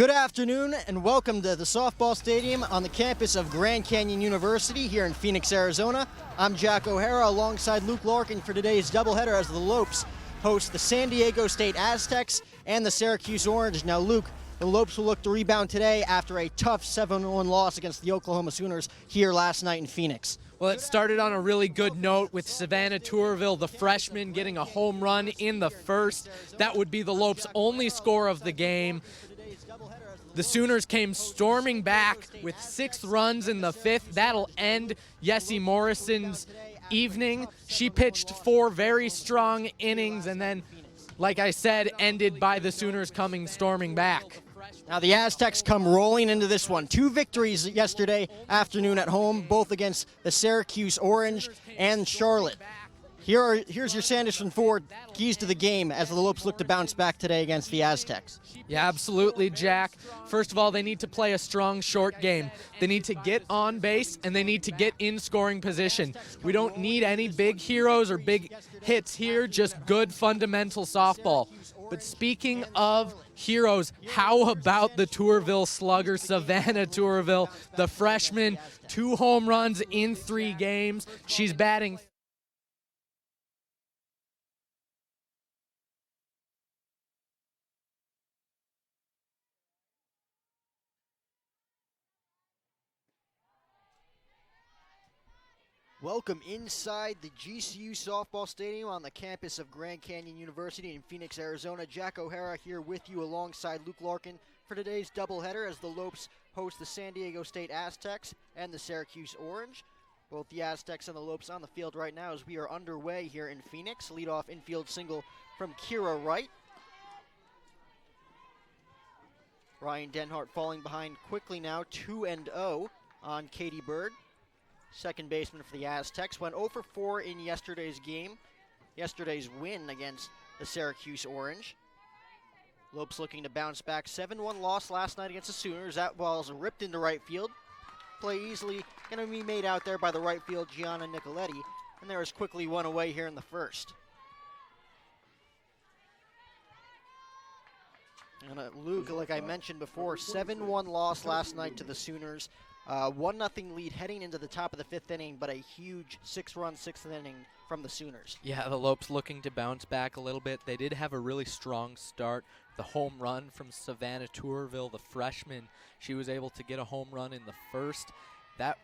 Good afternoon and welcome to the softball stadium on the campus of Grand Canyon University here in Phoenix, Arizona. I'm Jack O'Hara alongside Luke Larkin for today's doubleheader as the Lopes host the San Diego State Aztecs and the Syracuse Orange. Now, Luke, the Lopes will look to rebound today after a tough 7-1 loss against the Oklahoma Sooners here last night in Phoenix. Well, it started on a really good note with Savannah Tourville, the freshman, getting a home run in the first. That would be the Lopes' only score of the game. The Sooners came storming back with 6 runs in the 5th. That'll end Yessie Morrison's evening. She pitched 4 very strong innings and then, like I said, ended by the Sooners coming storming back. Now the Aztecs come rolling into this one. 2 victories yesterday afternoon at home, both against the Syracuse Orange and Charlotte. Here's your Sanderson Ford keys to the game as the Lopes look to bounce back today against the Aztecs. Yeah, absolutely, Jack. First of all, they need to play a strong short game. They need to get on base, and they need to get in scoring position. We don't need any big heroes or big hits here, just good fundamental softball. But speaking of heroes, how about the Tourville slugger, Savannah Tourville, the freshman, 2 home runs in 3 games. She's batting Welcome inside the GCU softball stadium on the campus of Grand Canyon University in Phoenix, Arizona. Jack O'Hara here with you alongside Luke Larkin for today's doubleheader as the Lopes host the San Diego State Aztecs and the Syracuse Orange. Both the Aztecs and the Lopes on the field right now as we are underway here in Phoenix. Leadoff infield single from Kira Wright. Ryan Denhart falling behind quickly now, 2-0 on Katie Bird. Second baseman for the Aztecs went 0 for 4 in yesterday's game, yesterday's win against the Syracuse Orange. Lopes looking to bounce back. 7-1 loss last night against the Sooners. That ball's ripped into right field. Play easily going to be made out there by the right field Gianna Nicoletti, and there is quickly one away here in the first. And Luke, like I mentioned before, 7-1 loss last night to the Sooners. 1-0 lead heading into the top of the 5th inning, but a huge 6-run 6th inning from the Sooners. Yeah, the Lopes looking to bounce back a little bit. They did have a really strong start. The home run from Savannah Tourville, the freshman. She was able to get a home run in the first. That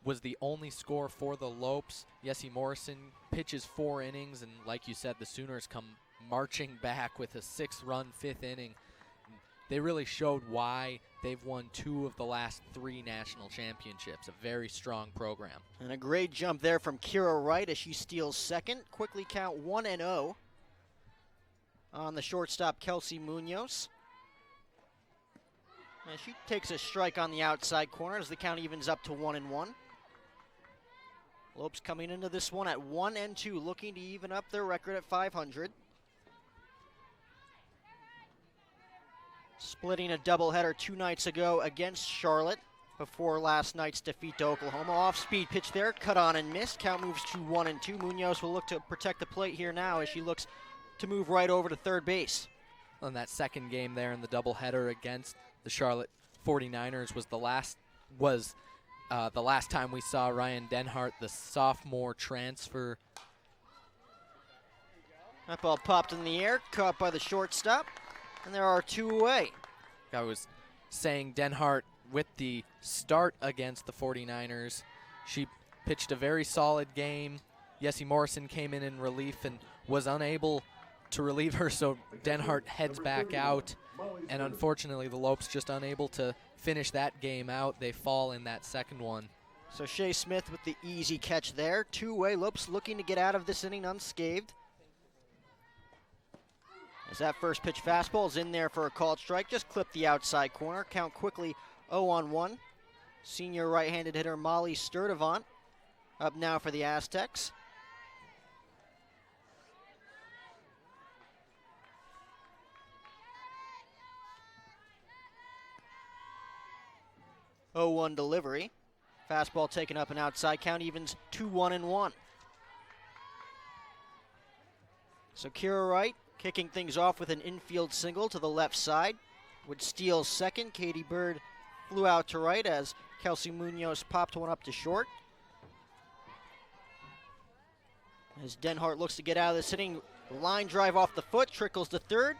was the only score for the Lopes. Yessie Morrison pitches 4 innings, and like you said, the Sooners come marching back with a 6-run 5th inning. They really showed why they've won 2 of the last 3 national championships. A very strong program. And a great jump there from Kira Wright as she steals second. Quickly count 1-0 on the shortstop Kelsey Munoz. And she takes a strike on the outside corner as the count evens up to 1-1. Lopes coming into this one at 1-2, looking to even up their record at 500. Splitting a doubleheader 2 nights ago against Charlotte before last night's defeat to Oklahoma. Off-speed pitch there, cut on and missed. Count moves to 1-2. Munoz will look to protect the plate here now as she looks to move right over to third base. On that second game there in the doubleheader against the Charlotte 49ers was the last time we saw Ryan Denhart, the sophomore transfer. That ball popped in the air, caught by the shortstop. And there are 2 away. I was saying Denhart with the start against the 49ers. She pitched a very solid game. Yessie Morrison came in relief and was unable to relieve her, so Denhart heads back out. And unfortunately, the Lopes just unable to finish that game out. They fall in that second one. So Shea Smith with the easy catch there. 2 away. Lopes looking to get out of this inning unscathed. As that first pitch fastball is in there for a called strike, just clipped the outside corner. Count quickly 0-1. Senior right-handed hitter Molly Sturdivant up now for the Aztecs. (0-1) delivery. Fastball taken up and outside. Count evens 2-1. So Kira Wright kicking things off with an infield single to the left side. would steal second. Katie Bird flew out to right as Kelsey Munoz popped one up to short. As Denhart looks to get out of this inning, line drive off the foot, trickles to third.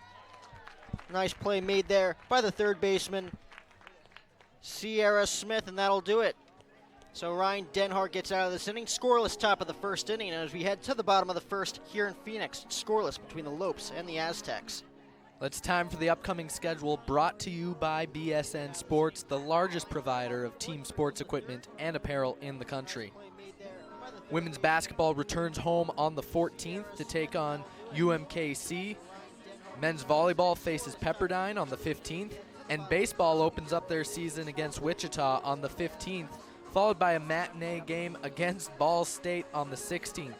Nice play made there by the third baseman, Sierra Smith, and that'll do it. So Ryan Denhart gets out of this inning, scoreless top of the first inning, and as we head to the bottom of the first here in Phoenix, scoreless between the Lopes and the Aztecs. It's time for the upcoming schedule, brought to you by BSN Sports, the largest provider of team sports equipment and apparel in the country. Women's basketball returns home on the 14th to take on UMKC. Men's volleyball faces Pepperdine on the 15th, and baseball opens up their season against Wichita on the 15th, followed by a matinee game against Ball State on the 16th.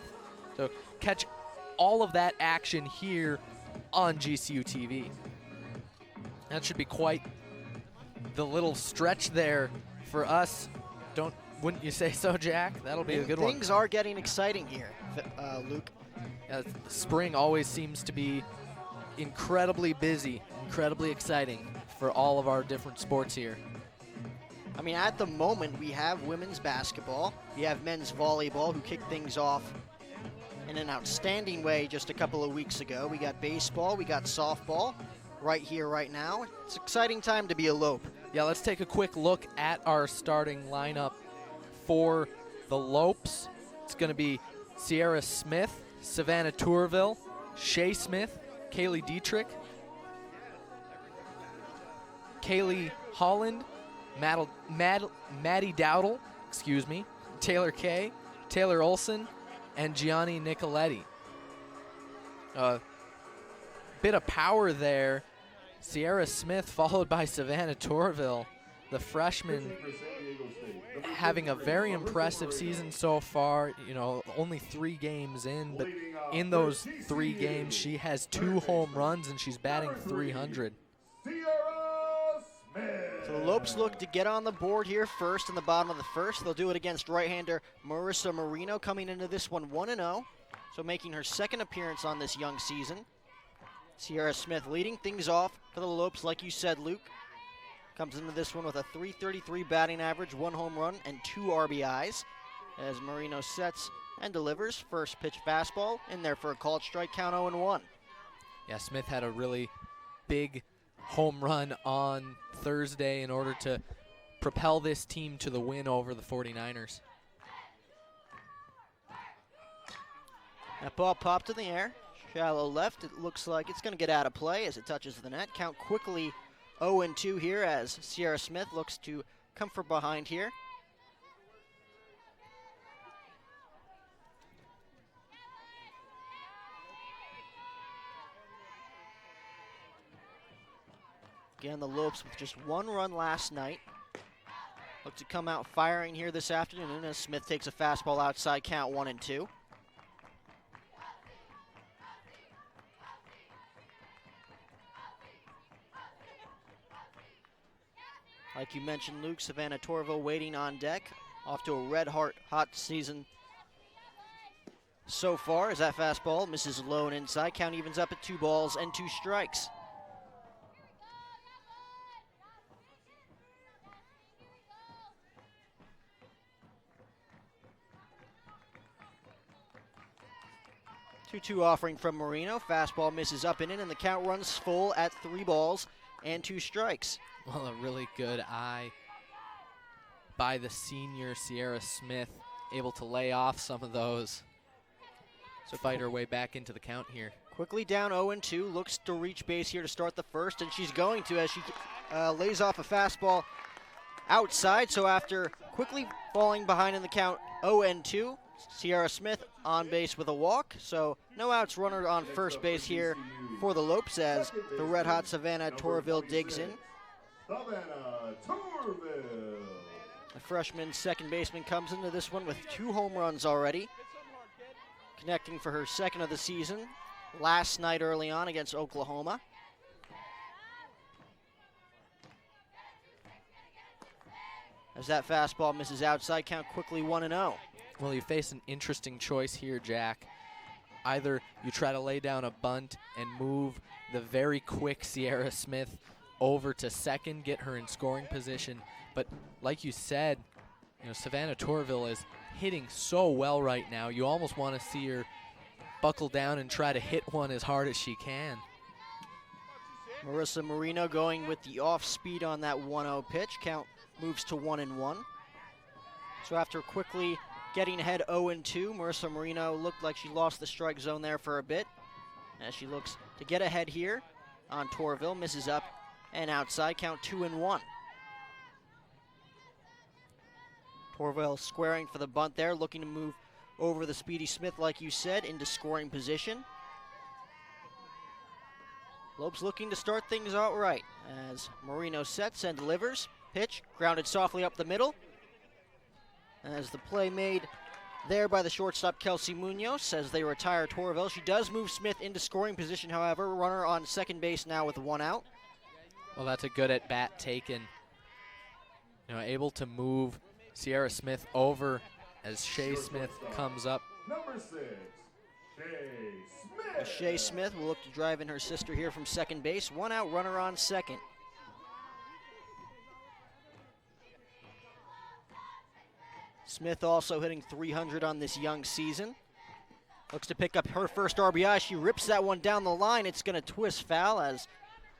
So catch all of that action here on GCU TV. That should be quite the little stretch there for us. Wouldn't you say so, Jack? That'll be a good one. Things are getting exciting here, Luke. Spring always seems to be incredibly busy, incredibly exciting for all of our different sports here. I mean, at the moment, we have women's basketball. We have men's volleyball, who kicked things off in an outstanding way just a couple of weeks ago. We got baseball, we got softball right here, right now. It's an exciting time to be a Lope. Yeah, let's take a quick look at our starting lineup for the Lopes. It's going to be Sierra Smith, Savannah Tourville, Shea Smith, Kaylee Dietrich, Kaylee Holland, Maddie Dowdle, Taylor Kay, Taylor Olson, and Gianni Nicoletti. Bit of power there. Sierra Smith followed by Savannah Tourville, the freshman, having a very impressive season so far. You know, only 3 games in, but in those 3 games, she has 2 home runs and she's batting .300. So the Lopes look to get on the board here first in the bottom of the first. They'll do it against right-hander Marissa Marino, coming into this one 1-0, so making her second appearance on this young season. Sierra Smith leading things off for the Lopes, like you said, Luke. Comes into this one with a .333 batting average, 1 home run, and 2 RBIs. As Marino sets and delivers, first pitch fastball in there for a called strike, count 0-1. Yeah, Smith had a really big home run on Thursday in order to propel this team to the win over the 49ers. That ball popped in the air, shallow left. It looks like it's going to get out of play as it touches the net. Count quickly 0-2 here as Sierra Smith looks to come from behind here. Again, the Lopes with just 1 run last night. Look to come out firing here this afternoon as Smith takes a fastball outside, count 1-2. Like you mentioned, Luke, Savannah Tourville waiting on deck. Off to a hot season so far as that fastball misses low and inside. Count evens up at 2 balls and 2 strikes. Two offering from Marino. Fastball misses up and in, and the count runs full at 3 balls and 2 strikes. Well, a really good eye by the senior Sierra Smith, able to lay off some of those to fight her way back into the count here. Quickly down 0-2, looks to reach base here to start the first, and she's going to as she lays off a fastball outside. So after quickly falling behind in the count 0-2, Sierra Smith on base with a walk, so no outs, runner on first base here for the Lopes as the red-hot Savannah Tourville digs in. Savannah Tourville. The freshman second baseman comes into this one with 2 home runs already, connecting for her second of the season last night early on against Oklahoma. As that fastball misses outside, count quickly 1-0. Well, you face an interesting choice here, Jack. Either you try to lay down a bunt and move the very quick Sierra Smith over to second, get her in scoring position. But like you said, Savannah Tourville is hitting so well right now. You almost want to see her buckle down and try to hit one as hard as she can. Marissa Marino going with the off speed on that 1-0 pitch. Count moves to 1-1. So after quickly getting ahead 0-2, Marissa Marino looked like she lost the strike zone there for a bit. As she looks to get ahead here on Tourville, misses up and outside, count 2-1. Tourville squaring for the bunt there, looking to move over the Speedy Smith, like you said, into scoring position. Lopes looking to start things out right as Marino sets and delivers. Pitch grounded softly up the middle. As the play made there by the shortstop Kelsey Munoz as they retire Tourville. She does move Smith into scoring position, however. Runner on second base now with 1 out. Well, that's a good at-bat taken. Able to move Sierra Smith over as Shea Smith comes up. Number 6, Shea Smith. Shea Smith will look to drive in her sister here from second base. 1 out, runner on second. Smith also hitting .300 on this young season. Looks to pick up her first RBI. She rips that one down the line. It's going to twist foul as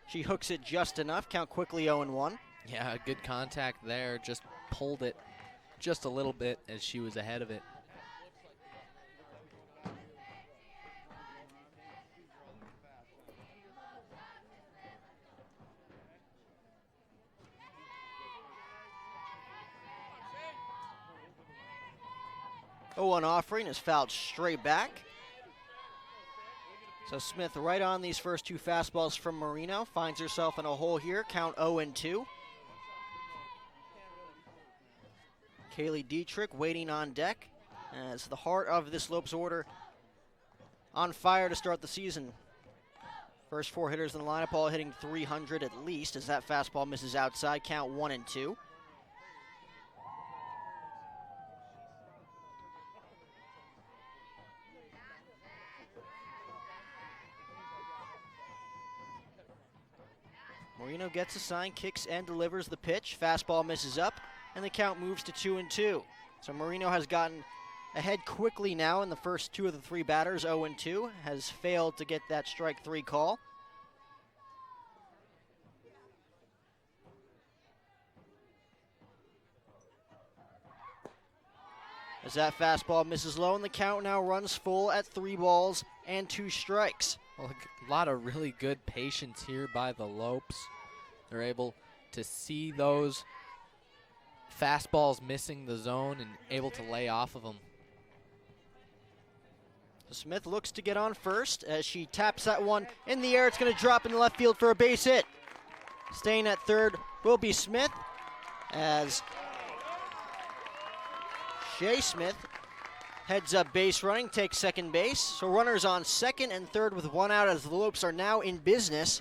she hooks it just enough. Count quickly 0-1. Yeah, good contact there. Just pulled it just a little bit as she was ahead of it. One offering is fouled straight back. So Smith right on these first 2 fastballs from Marino. Finds herself in a hole here. Count 0-2. Kaylee Dietrich waiting on deck as the heart of this Lopes order on fire to start the season. First 4 hitters in the lineup all hitting .300 at least as that fastball misses outside. Count 1-2. Marino gets a sign, kicks and delivers the pitch. Fastball misses up, and the count moves to 2-2. So Marino has gotten ahead quickly now in the first 2 of the 3 batters. 0-2, has failed to get that strike 3 call. As that fastball misses low, and the count now runs full at 3 balls and 2 strikes. Well, a lot of really good patience here by the Lopes. They're able to see those fastballs missing the zone and able to lay off of them. Smith looks to get on first as she taps that one in the air. It's going to drop in the left field for a base hit. Staying at third will be Smith as Shea Smith heads up base running, takes second base. So runners on second and third with 1 out as the Lopes are now in business.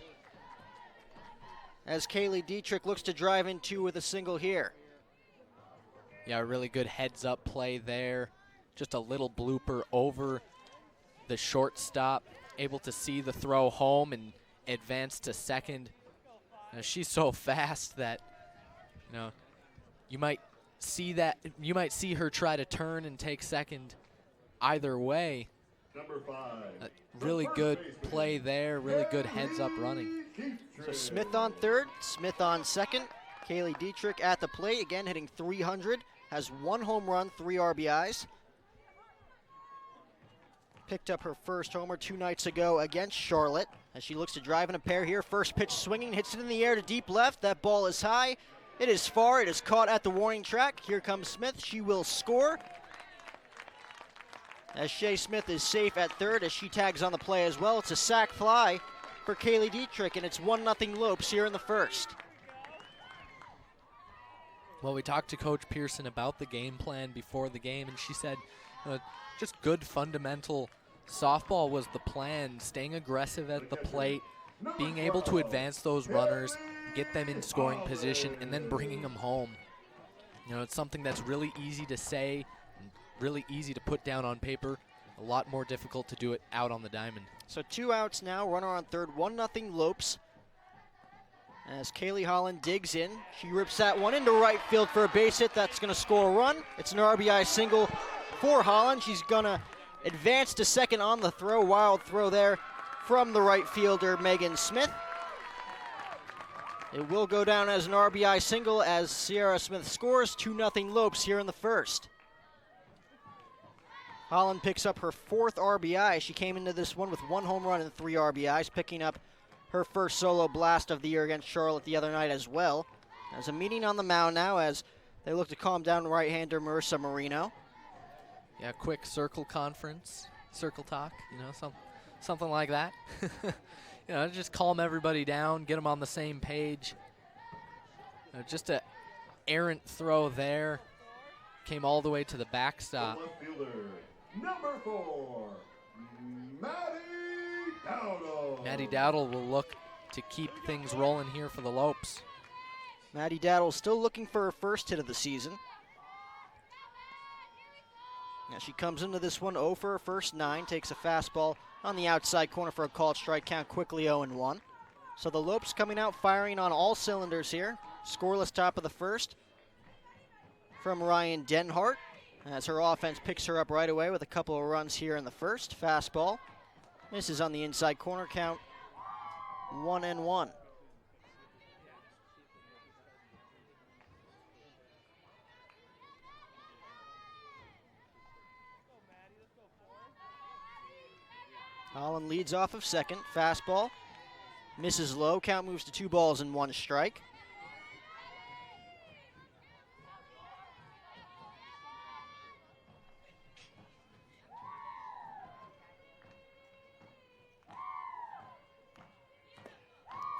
As Kaylee Dietrich looks to drive in 2 with a single here. Yeah, a really good heads-up play there. Just a little blooper over the shortstop. Able to see the throw home and advance to second. She's so fast that, you might see her try to turn and take second either way. Number 5. Really good play there, really good heads-up running. So Smith on third, Smith on second. Kaylee Dietrich at the plate, again hitting .300, has 1 home run, 3 RBIs. Picked up her first homer 2 nights ago against Charlotte as she looks to drive in a pair here. First pitch swinging, hits it in the air to deep left. That ball is high. It is far. It is caught at the warning track. Here comes Smith. She will score. As Shea Smith is safe at third as she tags on the play as well. It's a sac fly for Kaylee Dietrich, and it's 1-0 Lopes here in the first. Well, we talked to Coach Pearson about the game plan before the game, and she said just good fundamental softball was the plan, staying aggressive at the plate, being able to advance those runners, get them in scoring position, and then bringing them home. It's something that's really easy to say, really easy to put down on paper, a lot more difficult to do it out on the diamond. So 2 outs now, runner on third, 1-0 Lopes. As Kaylee Holland digs in, she rips that one into right field for a base hit. That's going to score a run. It's an RBI single for Holland. She's going to advance to second on the throw. Wild throw there from the right fielder, Megan Smith. It will go down as an RBI single as Sierra Smith scores 2-0 Lopes here in the first. Holland picks up her 4th RBI. She came into this one with 1 home run and 3 RBIs, picking up her first solo blast of the year against Charlotte the other night as well. There's a meeting on the mound now as they look to calm down right-hander Marissa Marino. Yeah, quick circle conference, circle talk, something like that. Just calm everybody down, get them on the same page. Just a errant throw there. Came all the way to the backstop. Left fielder, number 4, Maddie Dowdle. Maddie Dowdle will look to keep things rolling here for the Lopes. Maddie Dowdle still looking for her first hit of the season. Now she comes into this one 0 for her first 9, takes a fastball on the outside corner for a called strike count, quickly 0-1. So the Lopes coming out firing on all cylinders here. Scoreless top of the first from Ryan Denhart as her offense picks her up right away with a couple of runs here in the first. Fastball misses on the inside corner, count 1-1. Holland leads off of second. Fastball misses low. Count moves to 2 balls and 1 strike.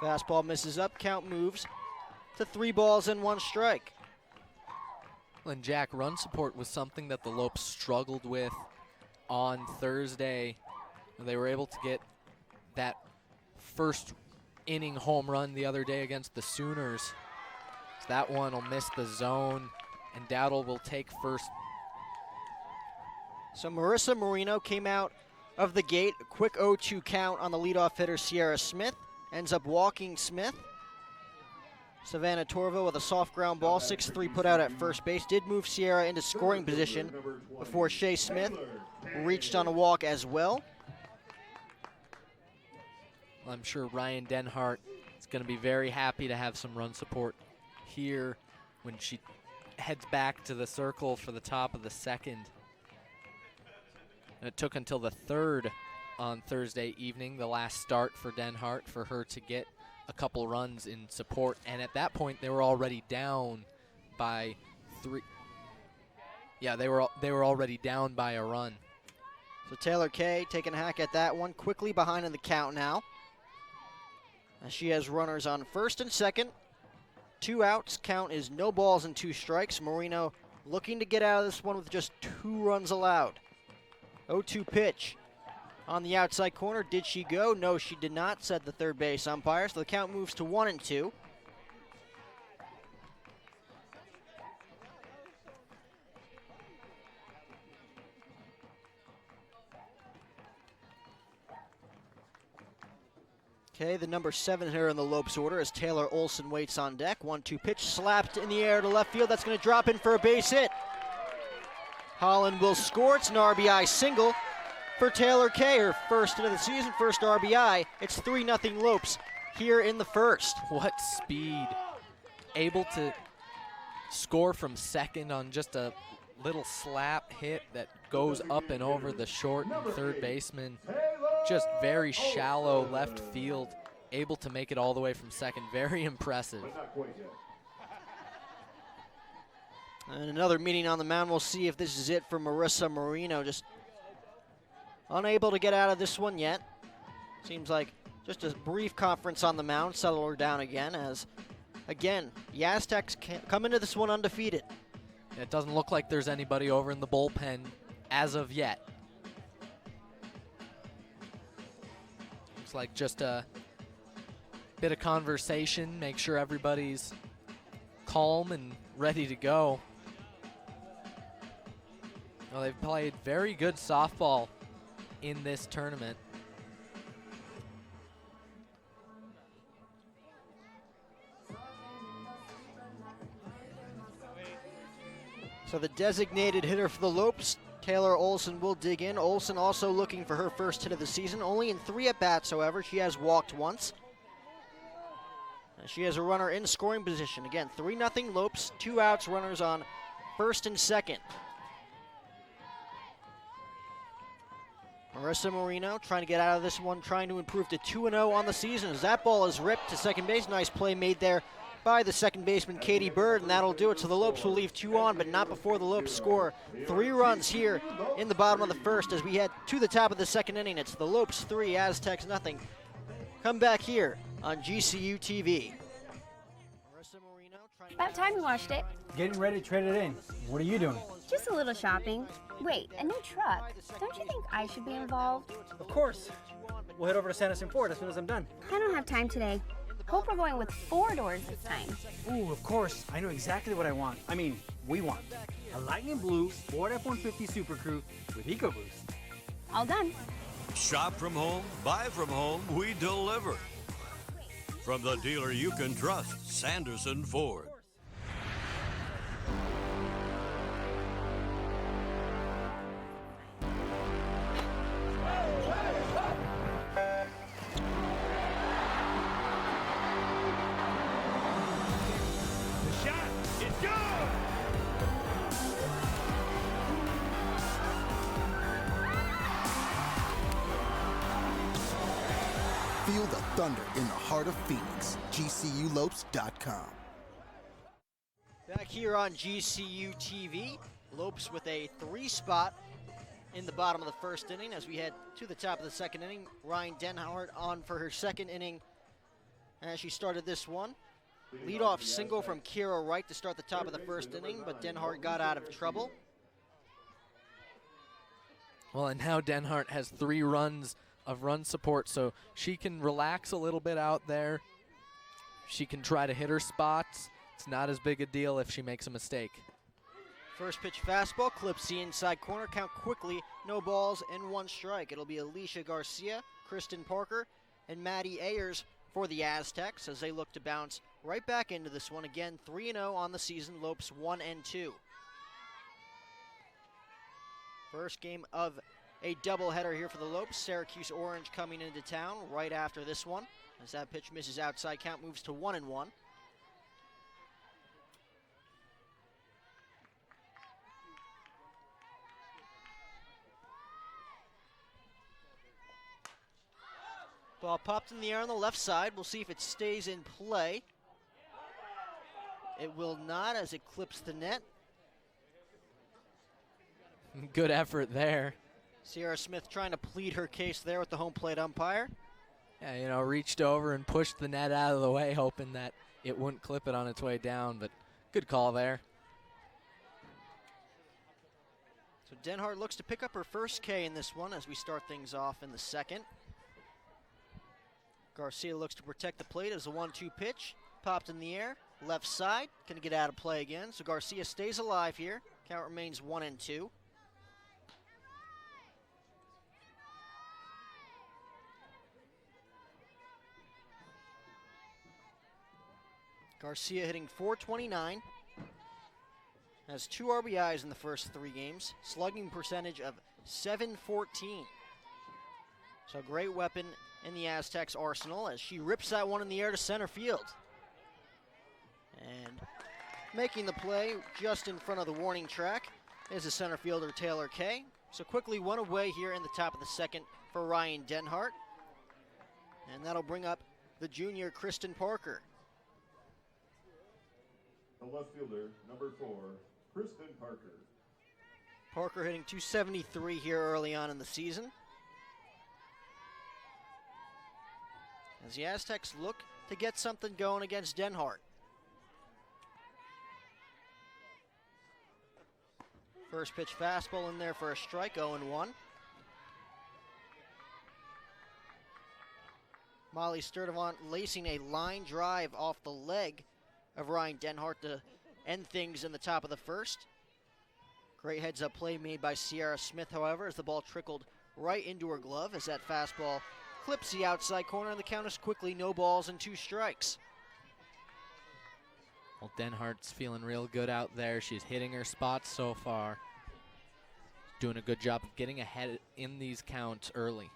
Fastball misses up. Count moves to 3 balls and 1 strike. And Jack, run support was something that the Lopes struggled with on Thursday. They were able to get that first inning home run the other day against the Sooners. So that one will miss the zone, and Dowdle will take first. So Marissa Marino came out of the gate, a quick 0-2 count on the leadoff hitter Sierra Smith. Ends up walking Smith. Savannah Torville with a soft ground ball, 6-3 put out at first base. Did move Sierra into scoring position before Shea Smith reached on a walk as well. I'm sure Ryan Denhart is going to be very happy to have some run support here when she heads back to the circle for the top of the second. And it took until the 3rd on Thursday evening, the last start for Denhart, for her to get a couple runs in support. And at that point, they were already down by 3. Yeah, they were already down by a run. So Taylor Kay taking a hack at that one, quickly behind in the count now. As she has runners on first and second. 2 outs, count is no balls and 2 strikes. Marino looking to get out of this one with just 2 runs allowed. 0-2 pitch on the outside corner. Did she go? No, she did not, said the third base umpire. So the count moves to 1-2. Okay, the number 7 hitter in the Lopes order as Taylor Olson waits on deck. 1-2 pitch slapped in the air to left field. That's going to drop in for a base hit. Holland will score. It's an RBI single for Taylor Kay, her first hit of the season, first RBI. It's 3-0 Lopes here in the first. What speed. Able to score from second on just a little slap hit that goes up and over the short and third baseman. Just very shallow left field, able to make it all the way from second. Very impressive. And another meeting on the mound. We'll see if this is it for Marissa Marino. Just unable to get out of this one yet. Seems like just a brief conference on the mound. Settle her down again as, again, the Aztecs come into this one undefeated. It doesn't look like there's anybody over in the bullpen as of yet. Looks like just a bit of conversation, make sure everybody's calm and ready to go. Well, they've played very good softball in this tournament. So the designated hitter for the Lopes, Taylor Olson, will dig in. Olson also looking for her first hit of the season. Only in 3 at-bats, however. She has walked once. And she has a runner in scoring position. Again, 3-0 Lopes, 2 outs, runners on first and second. Marissa Marino trying to get out of this one, trying to improve to 2-0 on the season as that ball is ripped to second base. Nice play made there by the second baseman, Katie Bird, and that'll do it. So the Lopes will leave 2 on, but not before the Lopes score 3 runs here in the bottom of the first as we head to the top of the second inning. It's the Lopes 3, Aztecs nothing. Come back here on GCU TV. Marissa Marino trying to About time we watched it. Getting ready to trade it in. What are you doing? Just a little shopping. Wait, a new truck. Don't you think I should be involved? Of course. We'll head over to Sanderson Ford as soon as I'm done. I don't have time today. Hope we're going with 4 doors this time. Ooh, of course. I know exactly what I want. I mean, we want. A lightning blue Ford F-150 Super Crew with EcoBoost. All done. Shop from home, buy from home, we deliver. From the dealer you can trust, Sanderson Ford. Feel the thunder in the heart of Phoenix. GCULopes.com. Back here on GCU TV, Lopes with a 3 spot in the bottom of the first inning as we head to the top of the second inning. Ryan Denhart on for her second inning as she started this one. Leadoff single from Kira Wright to start the top of the first inning, but Denhart got out of trouble. Well, and now Denhart has 3 runs of run support, so she can relax a little bit out there. She can try to hit her spots. It's not as big a deal if she makes a mistake. First pitch fastball, clips the inside corner, count quickly, no balls and 1 strike. It'll be Alicia Garcia, Kristen Parker, and Maddie Ayers for the Aztecs as they look to bounce right back into this one. Again, 3-0 on the season, Lopes 1-2. First game of a doubleheader here for the Lopes. Syracuse Orange coming into town right after this one. As that pitch misses outside, count moves to 1-1. Ball popped in the air on the left side. We'll see if it stays in play. It will not as it clips the net. Good effort there. Sierra Smith trying to plead her case there with the home plate umpire. Yeah, you know, reached over and pushed the net out of the way, hoping that it wouldn't clip it on its way down, but good call there. So Denhart looks to pick up her first K in this one as we start things off in the second. Garcia looks to protect the plate as a 1-2 pitch. Popped in the air, left side, gonna get out of play again. So Garcia stays alive here. Count remains 1-2. Garcia hitting .429, has 2 RBIs in the first 3 games, slugging percentage of .714. So great weapon in the Aztecs' arsenal as she rips that one in the air to center field. And making the play just in front of the warning track is the center fielder Taylor Kay. So quickly 1 away here in the top of the second for Ryan Denhart. And that'll bring up the junior Kristen Parker. The left fielder, number 4, Kristen Parker. Parker hitting .273 here early on in the season. As the Aztecs look to get something going against Denhart. First pitch fastball in there for a strike, 0-1. Molly Sturdivant lacing a line drive off the leg of Ryan Denhart to end things in the top of the first. Great heads-up play made by Sierra Smith, however, as the ball trickled right into her glove as that fastball clips the outside corner, and the count is quickly no balls and 2 strikes. Well, Denhart's feeling real good out there. She's hitting her spots so far. Doing a good job of getting ahead in these counts early.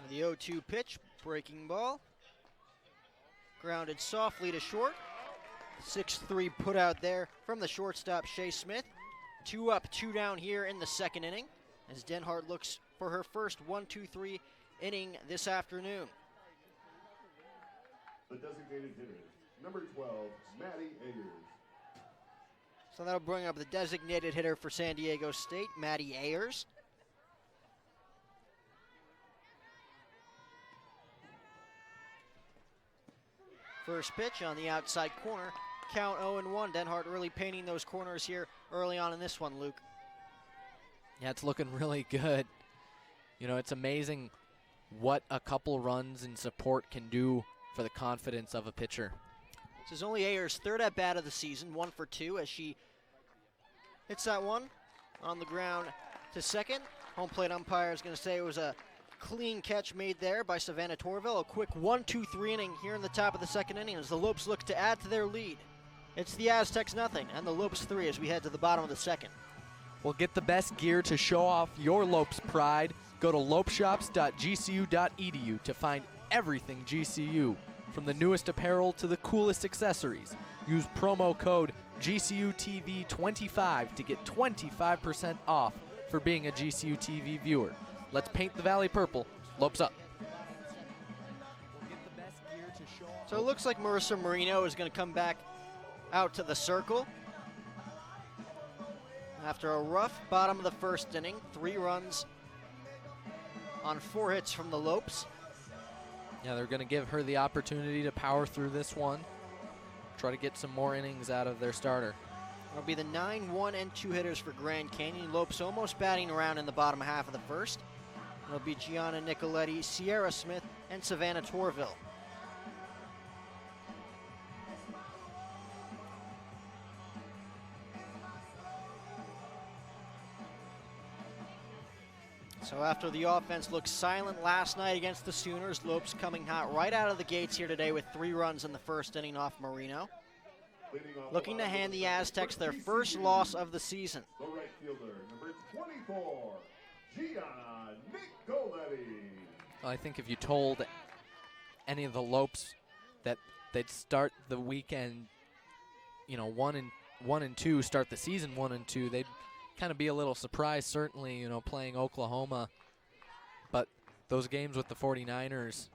The 0-2 pitch, breaking ball. Grounded softly to short. 6-3 put out there from the shortstop, Shea Smith. 2 up, 2 down here in the second inning as Denhart looks for her first 1-2-3 inning this afternoon. The designated hitter, number 12, Maddie Ayers. So that'll bring up the designated hitter for San Diego State, Maddie Ayers. First pitch on the outside corner. Count 0-1. Denhart really painting those corners here early on in this one, Luke. Yeah, it's looking really good. You know, it's amazing what a couple runs in support can do for the confidence of a pitcher. This is only Ayers' third at-bat of the season, 1 for 2, as she hits that one on the ground to second. Home plate umpire is going to say it was a clean catch made there by Savannah Torville. A quick 1-2-3 inning here in the top of the second inning as the Lopes look to add to their lead. It's the Aztecs nothing and the Lopes 3 as we head to the bottom of the second. Well, get the best gear to show off your Lopes pride. Go to lopeshops.gcu.edu to find everything GCU, from the newest apparel to the coolest accessories. Use promo code GCUTV25 to get 25% off for being a GCU TV viewer. Let's paint the Valley purple. Lopes up. So it looks like Marissa Marino is going to come back out to the circle. After a rough bottom of the first inning, 3 runs on 4 hits from the Lopes. Yeah, they're going to give her the opportunity to power through this one. Try to get some more innings out of their starter. It'll be the 9, 1, and 2 hitters for Grand Canyon. Lopes almost batting around in the bottom half of the first. It'll be Gianna Nicoletti, Sierra Smith, and Savannah Torville. So after the offense looked silent last night against the Sooners, Lopes coming hot right out of the gates here today with 3 runs in the first inning off Marino. Looking to hand the Aztecs their first loss of the season. The right fielder, number 24, Gianna Nicoletti. I think if you told any of the Lopes that they'd start the weekend, 1 and 2, start the season 1 and 2, they'd kind of be a little surprised, certainly, playing Oklahoma. But those games with the 49ers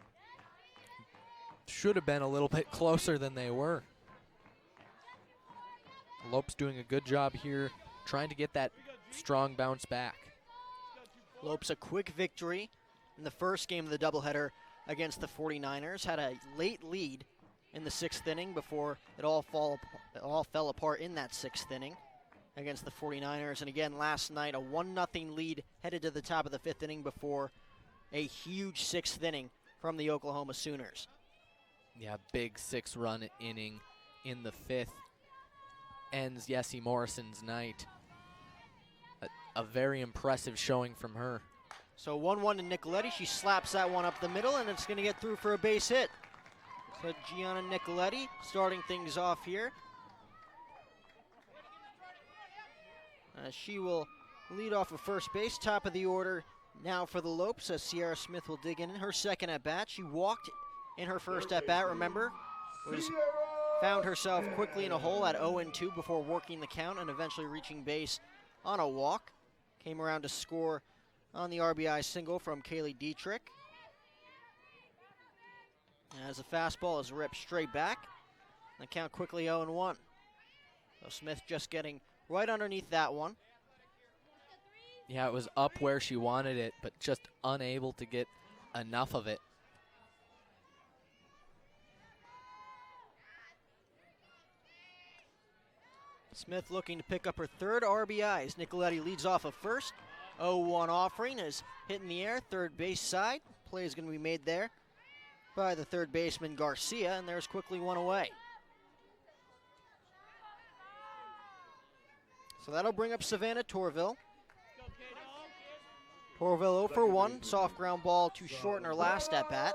should have been a little bit closer than they were. Lopes doing a good job here, trying to get that strong bounce back. Lopes a quick victory in the first game of the doubleheader against the 49ers. Had a late lead in the 6th inning before it all fell apart in that 6th inning against the 49ers. And again, last night, a 1-0 lead headed to the top of the 5th inning before a huge 6th inning from the Oklahoma Sooners. Yeah, big 6-run inning in the 5th. Ends Yessie Morrison's night. A very impressive showing from her. So 1-1 to Nicoletti. She slaps that one up the middle, and it's going to get through for a base hit. So Gianna Nicoletti starting things off here. She will lead off of first base, top of the order now for the Lopes, as Sierra Smith will dig in her second at-bat. She walked in her first at-bat, remember. Found herself quickly in a hole at 0-2 before working the count and eventually reaching base on a walk. Came around to score on the RBI single from Kaylee Dietrich. As the fastball is ripped straight back, the count quickly 0-1. So Smith just getting right underneath that one. Yeah, it was up where she wanted it, but just unable to get enough of it. Smith looking to pick up her third RBI as Nicoletti leads off of first. 0-1 offering is hit in the air, third base side. Play is going to be made there by the third baseman Garcia, and there's quickly one away. So that'll bring up Savannah Torville. Torville 0 for 1, soft ground ball too short in her last at-bat.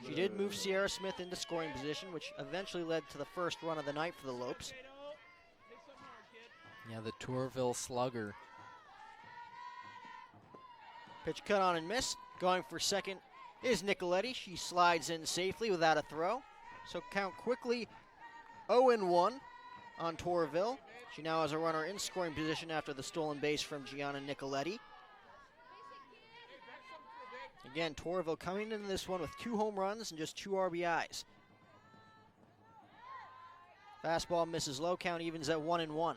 She did move Sierra Smith into scoring position, which eventually led to the first run of the night for the Lopes. Yeah, the Tourville slugger. Pitch cut on and missed. Going for second is Nicoletti. She slides in safely without a throw. So count quickly 0-1 on Tourville. She now has a runner in scoring position after the stolen base from Gianna Nicoletti. Again, Tourville coming into this one with 2 home runs and just 2 RBIs. Fastball misses low, count evens at 1-1.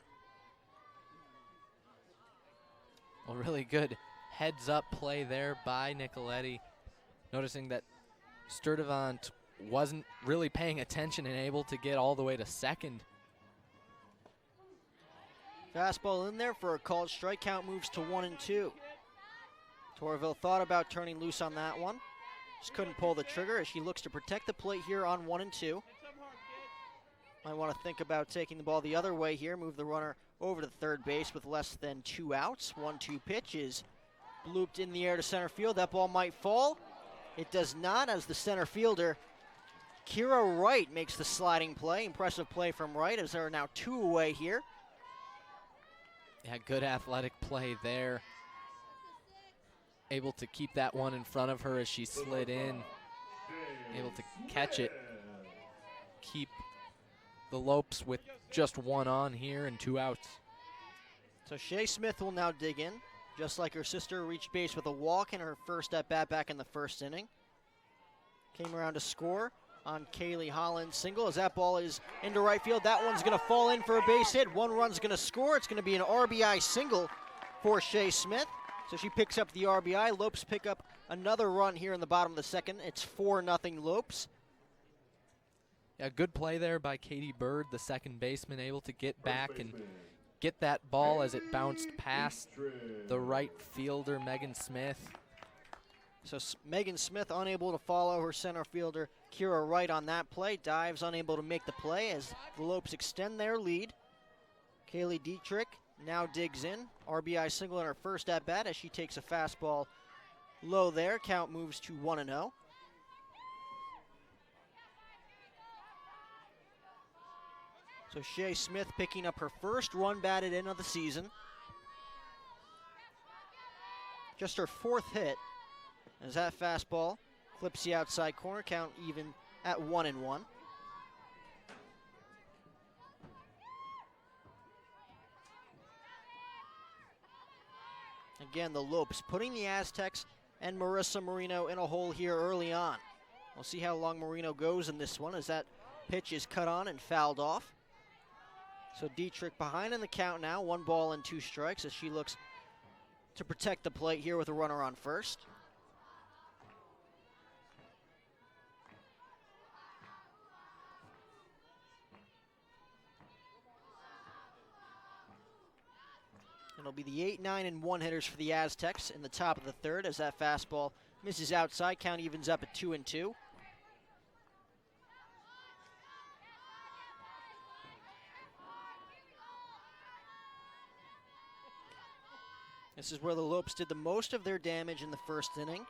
Well, really good heads-up play there by Nicoletti. Noticing that Sturdivant wasn't really paying attention and able to get all the way to second. Fastball in there for a called strike. Count moves to 1-2. Tourville thought about turning loose on that one. Just couldn't pull the trigger as she looks to protect the plate here on 1-2. Might want to think about taking the ball the other way here. Move the runner over to third base with less than 2 outs. 1-2 pitch is blooped in the air to center field. That ball might fall. It does not, as the center fielder, Kira Wright, makes the sliding play. Impressive play from Wright as there are now 2 away here. Yeah, good athletic play there. Able to keep that one in front of her as she slid in. Able to catch it. Keep the Lopes with just 1 on here and 2 outs. So Shea Smith will now dig in. Just like her sister, reached base with a walk in her first at-bat back in the first inning. Came around to score on Kaylee Holland's single as that ball is into right field. That one's going to fall in for a base hit. 1 run's going to score. It's going to be an RBI single for Shea Smith. So she picks up the RBI. Lopes pick up another run here in the bottom of the second. It's 4-0 Lopes. Yeah, good play there by Katie Bird, the second baseman, able to get back and get that ball as it bounced past the right fielder, Megan Smith. So Megan Smith unable to follow her center fielder, Kira Wright, on that play. Dives unable to make the play as the Lopes extend their lead. Kaylee Dietrich now digs in. RBI single in her first at-bat as she takes a fastball low there. Count moves to 1-0. So Shea Smith picking up her first run batted in of the season. Just her 4th hit as that fastball clips the outside corner. Count even at 1-1. Again, the Lopes putting the Aztecs and Marissa Marino in a hole here early on. We'll see how long Marino goes in this one as that pitch is cut on and fouled off. So Dietrich behind in the count now, 1 ball and 2 strikes as she looks to protect the plate here with a runner on first. It'll be the 8, 9, and 1 hitters for the Aztecs in the top of the third as that fastball misses outside. Count evens up at 2-2. This is where the Lopes did the most of their damage in the first inning,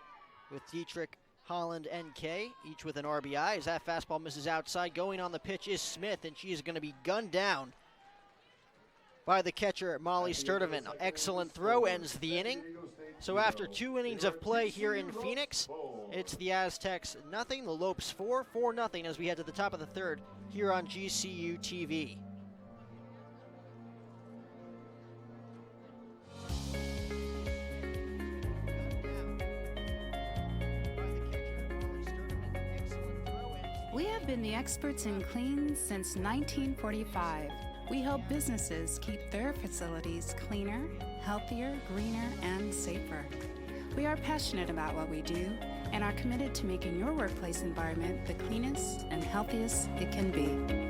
with Dietrich, Holland, and Kay, each with an RBI. As that fastball misses outside, going on the pitch is Smith, and she is going to be gunned down by the catcher, Molly Sturdivant. Excellent throw ends the inning. So after 2 innings of play here in Phoenix, it's the Aztecs nothing, the Lopes 4-0 as we head to the top of the third here on GCU TV. We have been the experts in clean since 1945. We help businesses keep their facilities cleaner, healthier, greener, and safer. We are passionate about what we do and are committed to making your workplace environment the cleanest and healthiest it can be.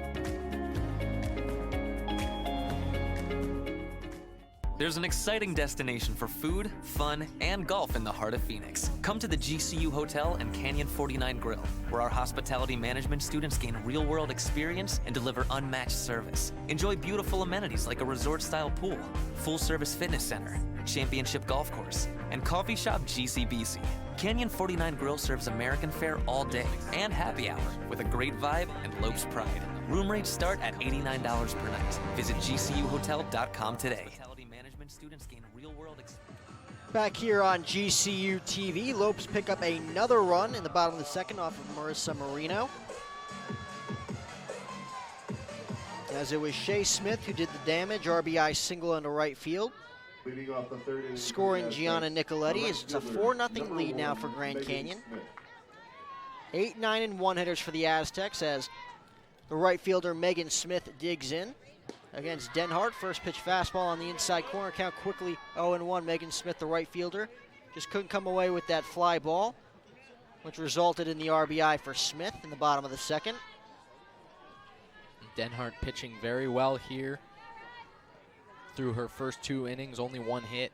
There's an exciting destination for food, fun, and golf in the heart of Phoenix. Come to the GCU Hotel and Canyon 49 Grill, where our hospitality management students gain real-world experience and deliver unmatched service. Enjoy beautiful amenities like a resort-style pool, full-service fitness center, championship golf course, and coffee shop GCBC. Canyon 49 Grill serves American fare all day and happy hour with a great vibe and Lopes pride. Room rates start at $89 per night. Visit GCUHotel.com today. Hospitality management students gain real-world experience. Back here on GCU TV, Lopes pick up another run in the bottom of the second off of Marissa Marino. As it was Shea Smith who did the damage, RBI single into right field. Leading off the third inning, Scoring Gianna Nicoletti. It's a 4-0 lead now for Grand Canyon. 8, 9, and 1 hitters for the Aztecs as the right fielder Megan Smith digs in against Denhart. First pitch fastball on the inside corner. Count quickly 0-1. Megan Smith, the right fielder, just couldn't come away with that fly ball, which resulted in the RBI for Smith in the bottom of the second. Denhart pitching very well here. Through her first 2 innings, only 1 hit.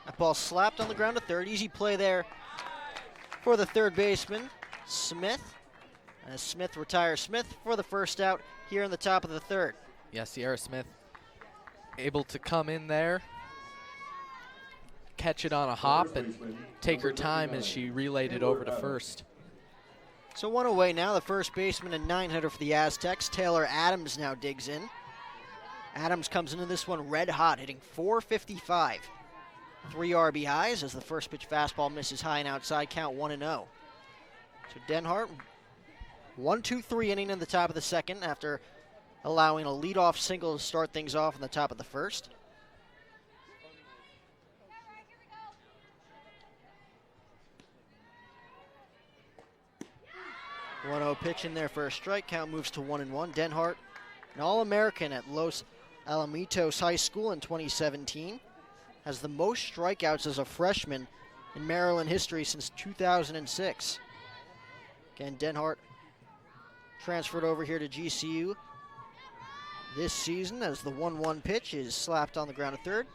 That ball slapped on the ground to third. Easy play there for the third baseman, Smith. As Smith retires Smith for the first out here in the top of the third. Yeah, Sierra Smith able to come in there, catch it on a hop, and take her time as she relayed it over to first. So 1 away now. The first baseman and 9-hitter for the Aztecs. Taylor Adams now digs in. Adams comes into this one red hot, hitting .455. 3 RBIs as the first pitch fastball misses high and outside, count 1-0. So Denhart, 1-2-3 inning in the top of the second after allowing a leadoff single to start things off in the top of the first. The 1-0 pitch in there for a strike, count moves to 1-1. Denhart, an All-American at Los Alamitos High School in 2017, has the most strikeouts as a freshman in Maryland history since 2006. Again, Denhart transferred over here to GCU this season as the 1-1 pitch is slapped on the ground at third.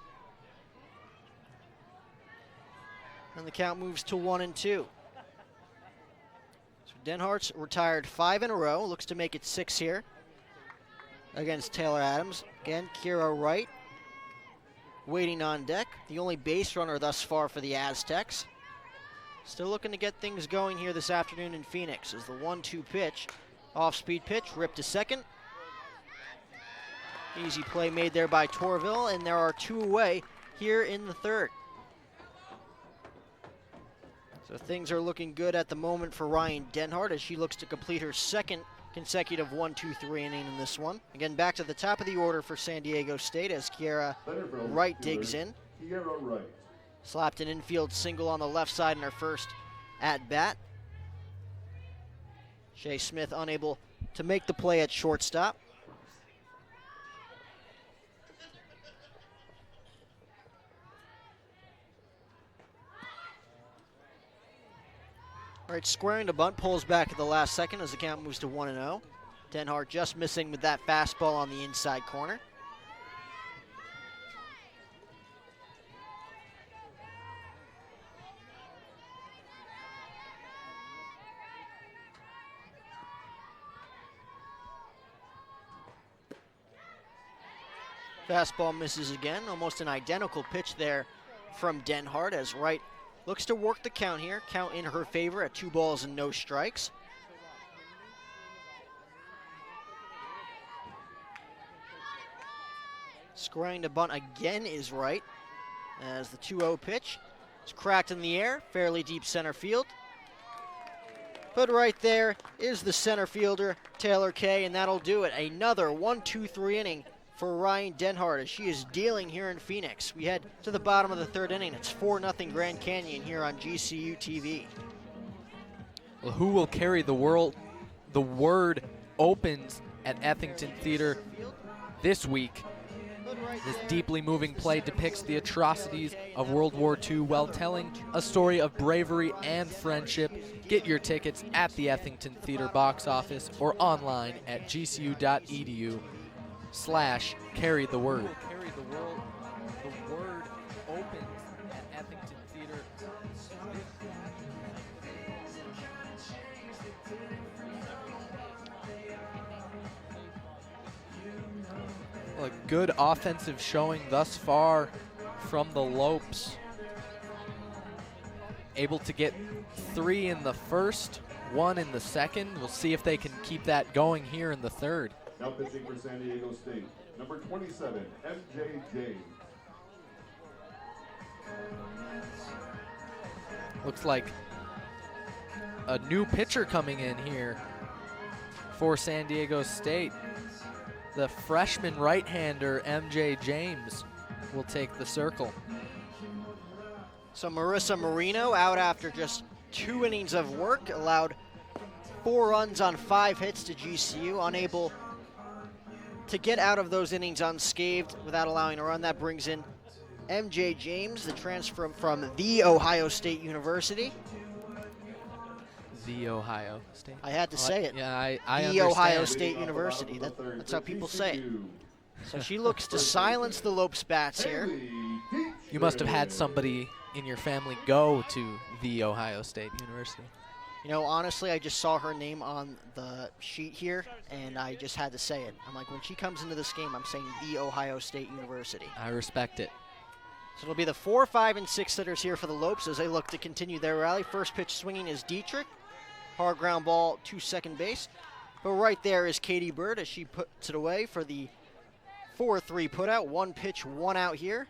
And the count moves to 1-2. So Denhart's retired 5 in a row, looks to make it 6 here against Taylor Adams. Again, Kira Wright waiting on deck. The only base runner thus far for the Aztecs. Still looking to get things going here this afternoon in Phoenix as the 1-2 pitch, off-speed pitch, ripped to second. Easy play made there by Torville, and there are 2 away here in the third. So things are looking good at the moment for Ryan Denhart as she looks to complete her second consecutive 1-2-3 inning in this one. Again, back to the top of the order for San Diego State as Kiera Wright digs in. Kiera Wright. Slapped an infield single on the left side in her first at-bat. Shea Smith unable to make the play at shortstop. All right, squaring to bunt, pulls back at the last second as the count moves to 1-0. Denhart just missing with that fastball on the inside corner. Fastball misses again, almost an identical pitch there from Denhart as Wright looks to work the count here. Count in her favor at 2 balls and no strikes. Squaring to bunt again is Wright as the 2-0 pitch is cracked in the air, fairly deep center field. But right there is the center fielder, Taylor Kay, and that'll do it. Another 1-2-3 inning for Ryan Denhart as she is dealing here in Phoenix. We head to the bottom of the third inning. It's 4-0 Grand Canyon here on GCU TV. Well, who will carry the world? The word opens at Ethington Theater this week. This deeply moving play depicts the atrocities of World War II while telling a story of bravery and friendship. Get your tickets at the Ethington Theater box office or online at gcu.edu/carry the word. Carry the world. The word opens at Ethington Theater. A good offensive showing thus far from the Lopes. able to get 3 in the first, 1 in the second. We'll see if they can keep that going here in the third. Now pitching for San Diego State, number 27, MJ James. Looks like a new pitcher coming in here for San Diego State. The freshman right-hander, MJ James, will take the circle. So Marissa Marino out after just 2 innings of work, allowed 4 runs on 5 hits to GCU, unable to get out of those innings unscathed without allowing a run. That brings in MJ James, the transfer from The Ohio State University. The Ohio State. I had to say it. Yeah, I The understand. Ohio State University. That's how people say it. So she looks to silence the Lopes bats here. You must have had somebody in your family go to The Ohio State University. You know, honestly, I just saw her name on the sheet here, and I just had to say it. I'm like, when she comes into this game, I'm saying The Ohio State University. I respect it. So it'll be the 4, 5, and 6 hitters here for the Lopes as they look to continue their rally. First pitch swinging is Dietrich. Hard ground ball to second base. But right there is Katie Bird as she puts it away for the 4-3 putout. 1 pitch, 1 out here.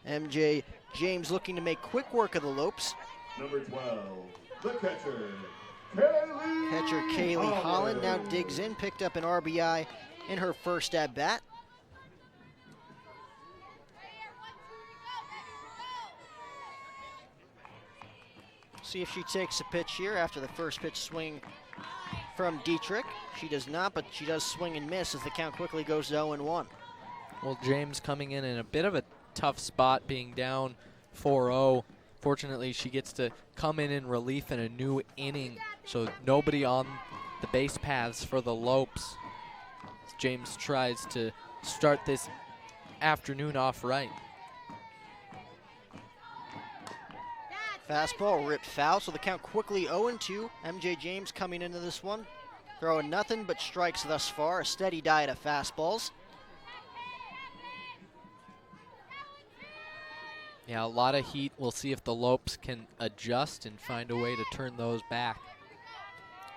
MJ James looking to make quick work of the Lopes. Number 12, the catcher, Kaylee. Catcher Kaylee Holland now digs in, picked up an RBI in her first at bat. See if she takes a pitch here after the first pitch swing from Dietrich. She does not, but she does swing and miss as the count quickly goes to 0-1. Well, James coming in a bit of a tough spot, being down 4-0. Fortunately, she gets to come in relief in a new inning, so nobody on the base paths for the Lopes. James tries to start this afternoon off right. Fastball ripped foul, so the count quickly 0-2. MJ James coming into this one, throwing nothing but strikes thus far, a steady diet of fastballs. Yeah, a lot of heat. We'll see if the Lopes can adjust and find a way to turn those back.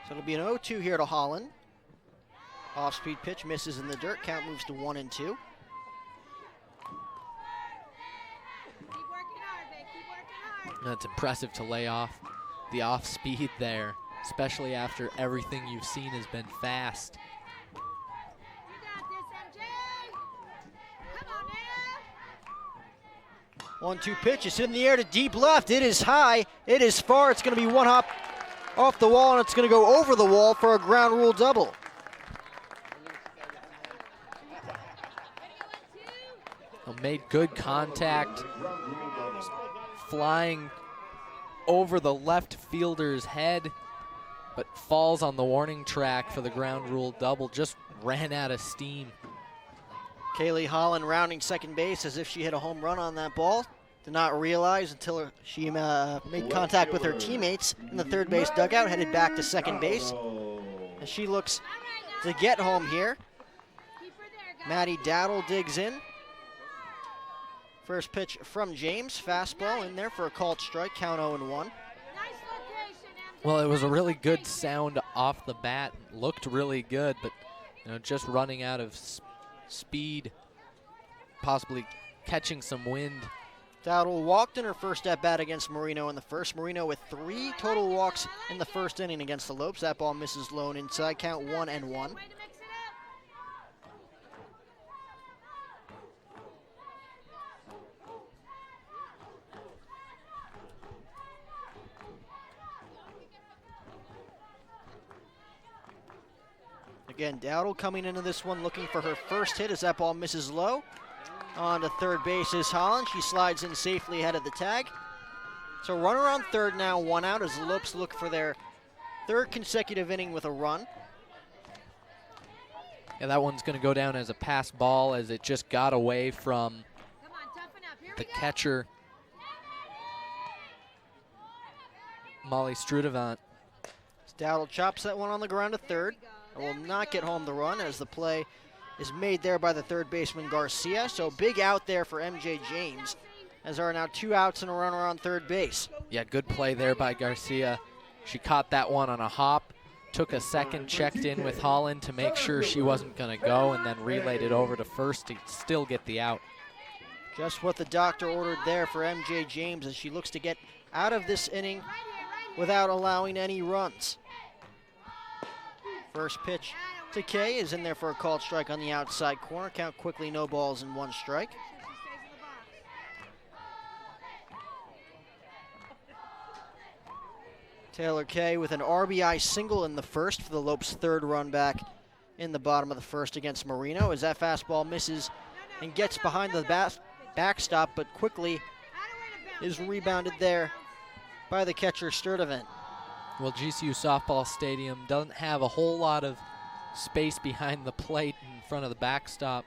So it'll be an 0-2 here to Holland. Off-speed pitch misses in the dirt. Count moves to 1-2. That's impressive to lay off the off-speed there, especially after everything you've seen has been fast. 1-2 pitch. It's in the air to deep left. It is high. It is far. It's going to be 1 hop off the wall, and it's going to go over the wall for a ground rule double. Made good contact, flying over the left fielder's head, but falls on the warning track for the ground rule double. Just ran out of steam. Kaylee Holland rounding second base as if she hit a home run on that ball. Did not realize until she made contact with her teammates in the third base dugout, headed back to second base. As she looks to get home here. Maddie Dowdle digs in. First pitch from James, fastball in there for a called strike, count 0-1. Well, it was a really good sound off the bat. Looked really good, but just running out of speed, possibly catching some wind. Dowdle walked in her first at-bat against Marino in the first. Marino with 3 total walks in the first inning against the Lopes. That ball misses low and inside, count 1-1. Again, Dowdle coming into this one looking for her first hit as that ball misses low. On to third base is Holland. She slides in safely ahead of the tag. So runner on third now, 1 out as the Lopes look for their 3rd consecutive inning with a run. Yeah, that one's going to go down as a pass ball as it just got away from the catcher, Molly Strudevant. Dowdle chops that one on the ground to third. It will not get home the run as the play is made there by the third baseman Garcia. So big out there for MJ James. as there are now 2 outs and a runner on third base. Yeah, good play there by Garcia. She caught that one on a hop, took a second, checked in with Holland to make sure she wasn't going to go, and then relayed it over to first to still get the out. Just what the doctor ordered there for MJ James as she looks to get out of this inning without allowing any runs. First pitch to Kay is in there for a called strike on the outside corner. Count quickly, no balls and 1 strike. Taylor Kay with an RBI single in the first for the Lopes' 3rd run back in the bottom of the first against Marino, as that fastball misses and gets behind the backstop, but quickly is rebounded there by the catcher Sturdivant. Well, GCU Softball Stadium doesn't have a whole lot of space behind the plate in front of the backstop.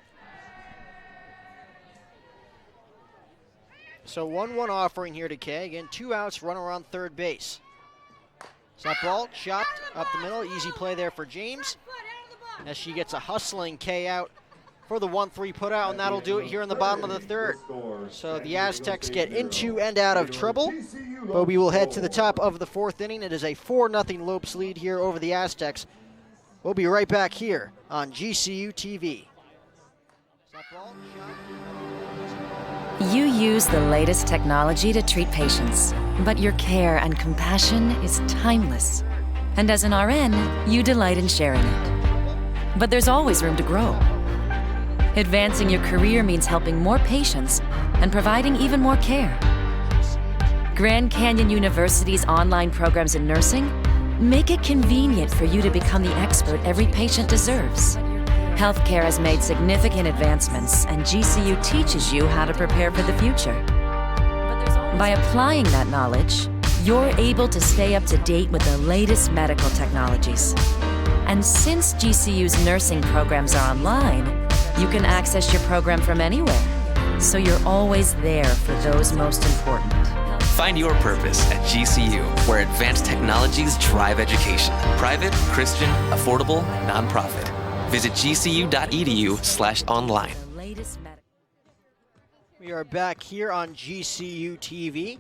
So 1-1 offering here to Kay. Again, 2 outs, runner on third base. So that ball chopped up the middle. Easy play there for James as she gets a hustling Kay out for the 1-3 put out, and that'll do it here in the bottom of the 3rd. So the Aztecs get into and out of trouble, but we will head to the top of the 4th inning. It is a 4-0 Lopes lead here over the Aztecs. We'll be right back here on GCU TV. You use the latest technology to treat patients, but your care and compassion is timeless. And as an RN, you delight in sharing it. But there's always room to grow. Advancing your career means helping more patients and providing even more care. Grand Canyon University's online programs in nursing make it convenient for you to become the expert every patient deserves. Healthcare has made significant advancements, and GCU teaches you how to prepare for the future. By applying that knowledge, you're able to stay up to date with the latest medical technologies. And since GCU's nursing programs are online, you can access your program from anywhere, so you're always there for those most important. Find your purpose at GCU, where advanced technologies drive education. Private, Christian, affordable, nonprofit. Visit gcu.edu/online. We are back here on GCU TV.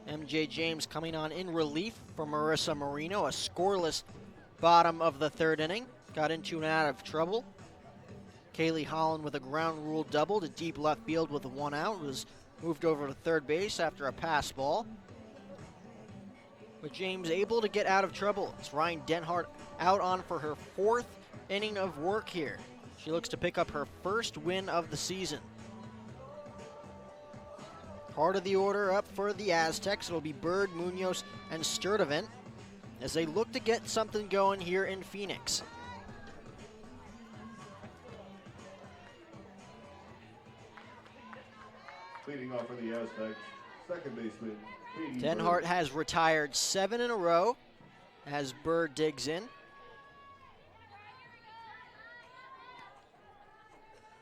MJ James coming on in relief for Marissa Marino. A scoreless bottom of the 3rd inning. Got into and out of trouble. Kaylee Holland with a ground rule double to deep left field with 1 out. Was moved over to third base after a pass ball. But James able to get out of trouble. It's Ryan Denhart out on for her 4th inning of work here. She looks to pick up her 1st win of the season. Part of the order up for the Aztecs. It'll be Bird, Munoz, and Sturdivant as they look to get something going here in Phoenix. Leading off for the Aztecs, second baseman, Katie Denhart Bird. has retired 7 in a row as Bird digs in.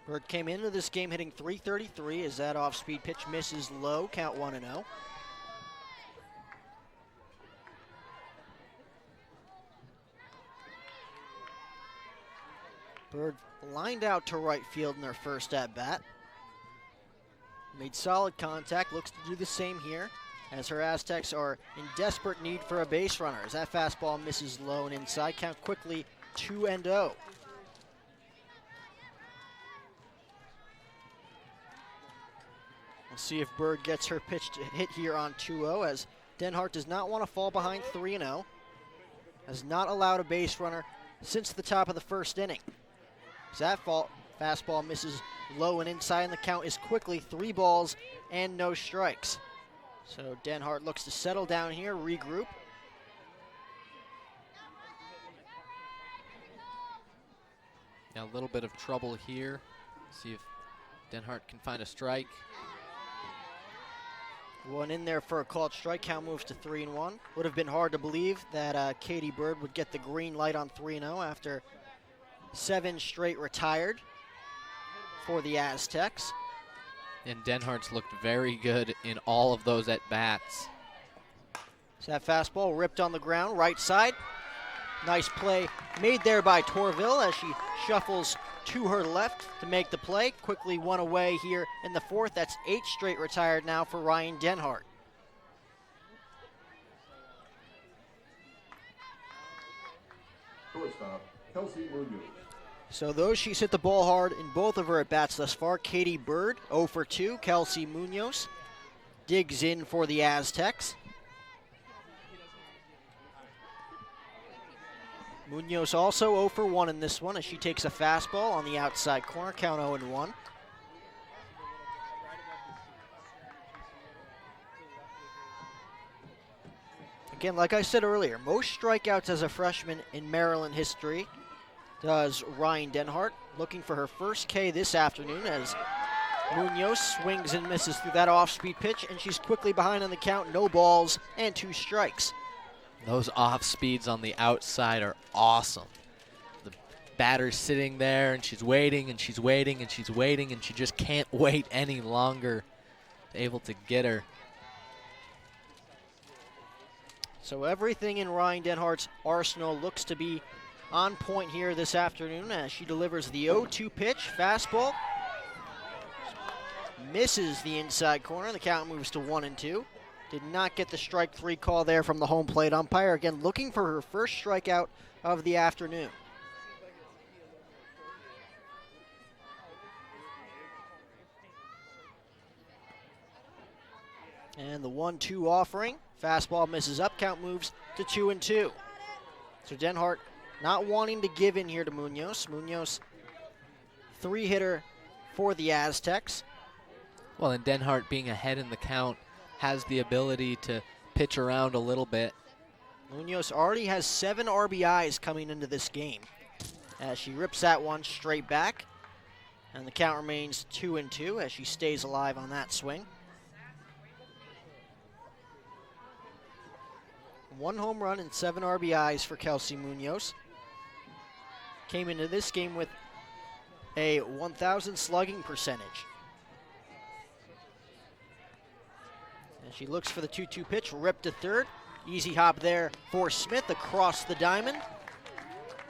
Bird came into this game hitting .333 as that off-speed pitch misses low, count 1-0. Bird lined out to right field in their first at-bat. Made solid contact, looks to do the same here as her Aztecs are in desperate need for a base runner. As that fastball misses low and inside, count quickly 2-0. We'll see if Bird gets her pitch to hit here on 2-0 as Denhart does not want to fall behind 3-0. Has not allowed a base runner since the top of the 1st inning. As that fastball misses low and inside, and the count is quickly 3 balls and no strikes. So Denhart looks to settle down here, regroup. Now a little bit of trouble here. See if Denhart can find a strike. One in there for a called strike. Count moves to 3-1. Would have been hard to believe that Katie Bird would get the green light on 3-0 after 7 straight retired for the Aztecs. And Denhart's looked very good in all of those at-bats. So that fastball ripped on the ground, right side. Nice play made there by Torville as she shuffles to her left to make the play. Quickly one away here in the fourth. That's 8 straight retired now for Ryan Denhart. Shortstop, Kelsey Munoz. So though she's hit the ball hard in both of her at-bats thus far, Katie Bird 0 for 2. Kelsey Munoz digs in for the Aztecs. Munoz also 0 for 1 in this one as she takes a fastball on the outside corner, count 0-1. Again, like I said earlier, most strikeouts as a freshman in Maryland history does Ryan Denhart, looking for her first K this afternoon as Munoz swings and misses through that off-speed pitch, and she's quickly behind on the count, no balls and 2 strikes. Those off speeds on the outside are awesome. The batter's sitting there and she's waiting and she's waiting and she's waiting and she just can't wait any longer. Able to get her. So everything in Ryan Denhart's arsenal looks to be on point here this afternoon as she delivers the 0-2 pitch, fastball. Misses the inside corner. The count moves to 1-2. Did not get the strike 3 call there from the home plate umpire. Again, looking for her first strikeout of the afternoon. And the 1-2 offering. Fastball misses up. Count moves to 2-2. So Denhart not wanting to give in here to Munoz. Munoz, 3-hitter for the Aztecs. Well, and Denhart being ahead in the count has the ability to pitch around a little bit. Munoz already has 7 RBIs coming into this game as she rips that one straight back. And the count remains 2-2 as she stays alive on that swing. 1 home run and 7 RBIs for Kelsey Munoz. Came into this game with a 1,000 slugging percentage. And she looks for the 2-2 pitch, ripped to third. Easy hop there for Smith across the diamond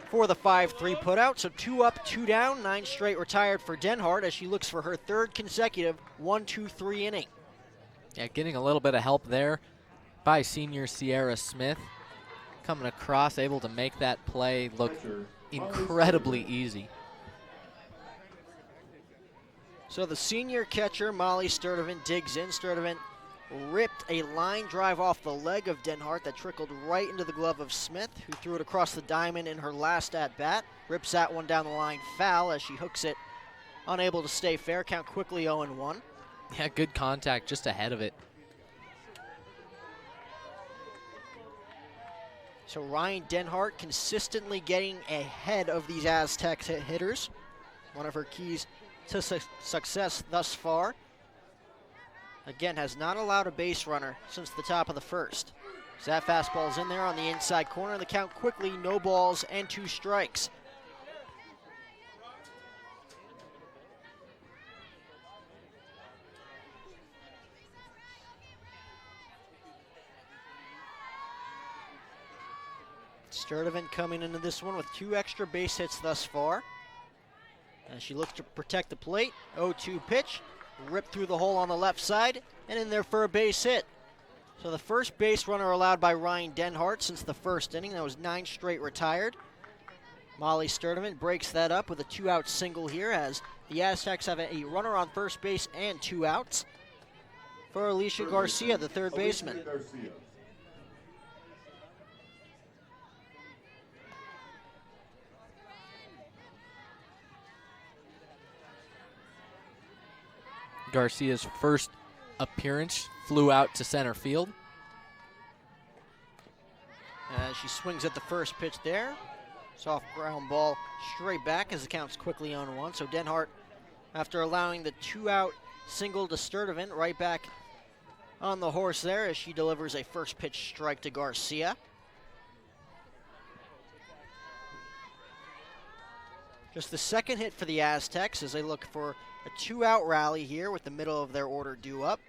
for the 5-3 putout. So 2 up, 2 down, 9 straight retired for Denhart as she looks for her 3rd consecutive 1-2-3 inning. Yeah, getting a little bit of help there by senior Sierra Smith. Coming across, able to make that play look incredibly easy. So the senior catcher, Molly Sturdivant, digs in. Sturdivant ripped a line drive off the leg of Denhart that trickled right into the glove of Smith, who threw it across the diamond in her last at-bat. Rips that one down the line foul as she hooks it, unable to stay fair. Count quickly 0-1. Yeah, good contact just ahead of it. So Ryan Denhart consistently getting ahead of these Aztecs hitters. One of her keys to success thus far. Again, has not allowed a base runner since the top of the first. So that fastball is in there on the inside corner. The count quickly, no balls and 2 strikes. Sturdivant coming into this one with 2 extra base hits thus far. As she looks to protect the plate. 0-2 pitch. Ripped through the hole on the left side and in there for a base hit. So the first base runner allowed by Ryan Denhart since the first inning. That was 9 straight retired. Molly Sturdivant breaks that up with a 2-out single here as the Aztecs have a runner on first base and 2 outs for Alicia Garcia, the 3rd baseman. Garcia's first appearance flew out to center field. She swings at the first pitch there. Soft ground ball straight back as the count's quickly 0-1. So Denhart, after allowing the 2-out single to Sturdivant, right back on the horse there as she delivers a first pitch strike to Garcia. Just the 2nd hit for the Aztecs as they look for a 2-out rally here with the middle of their order due up.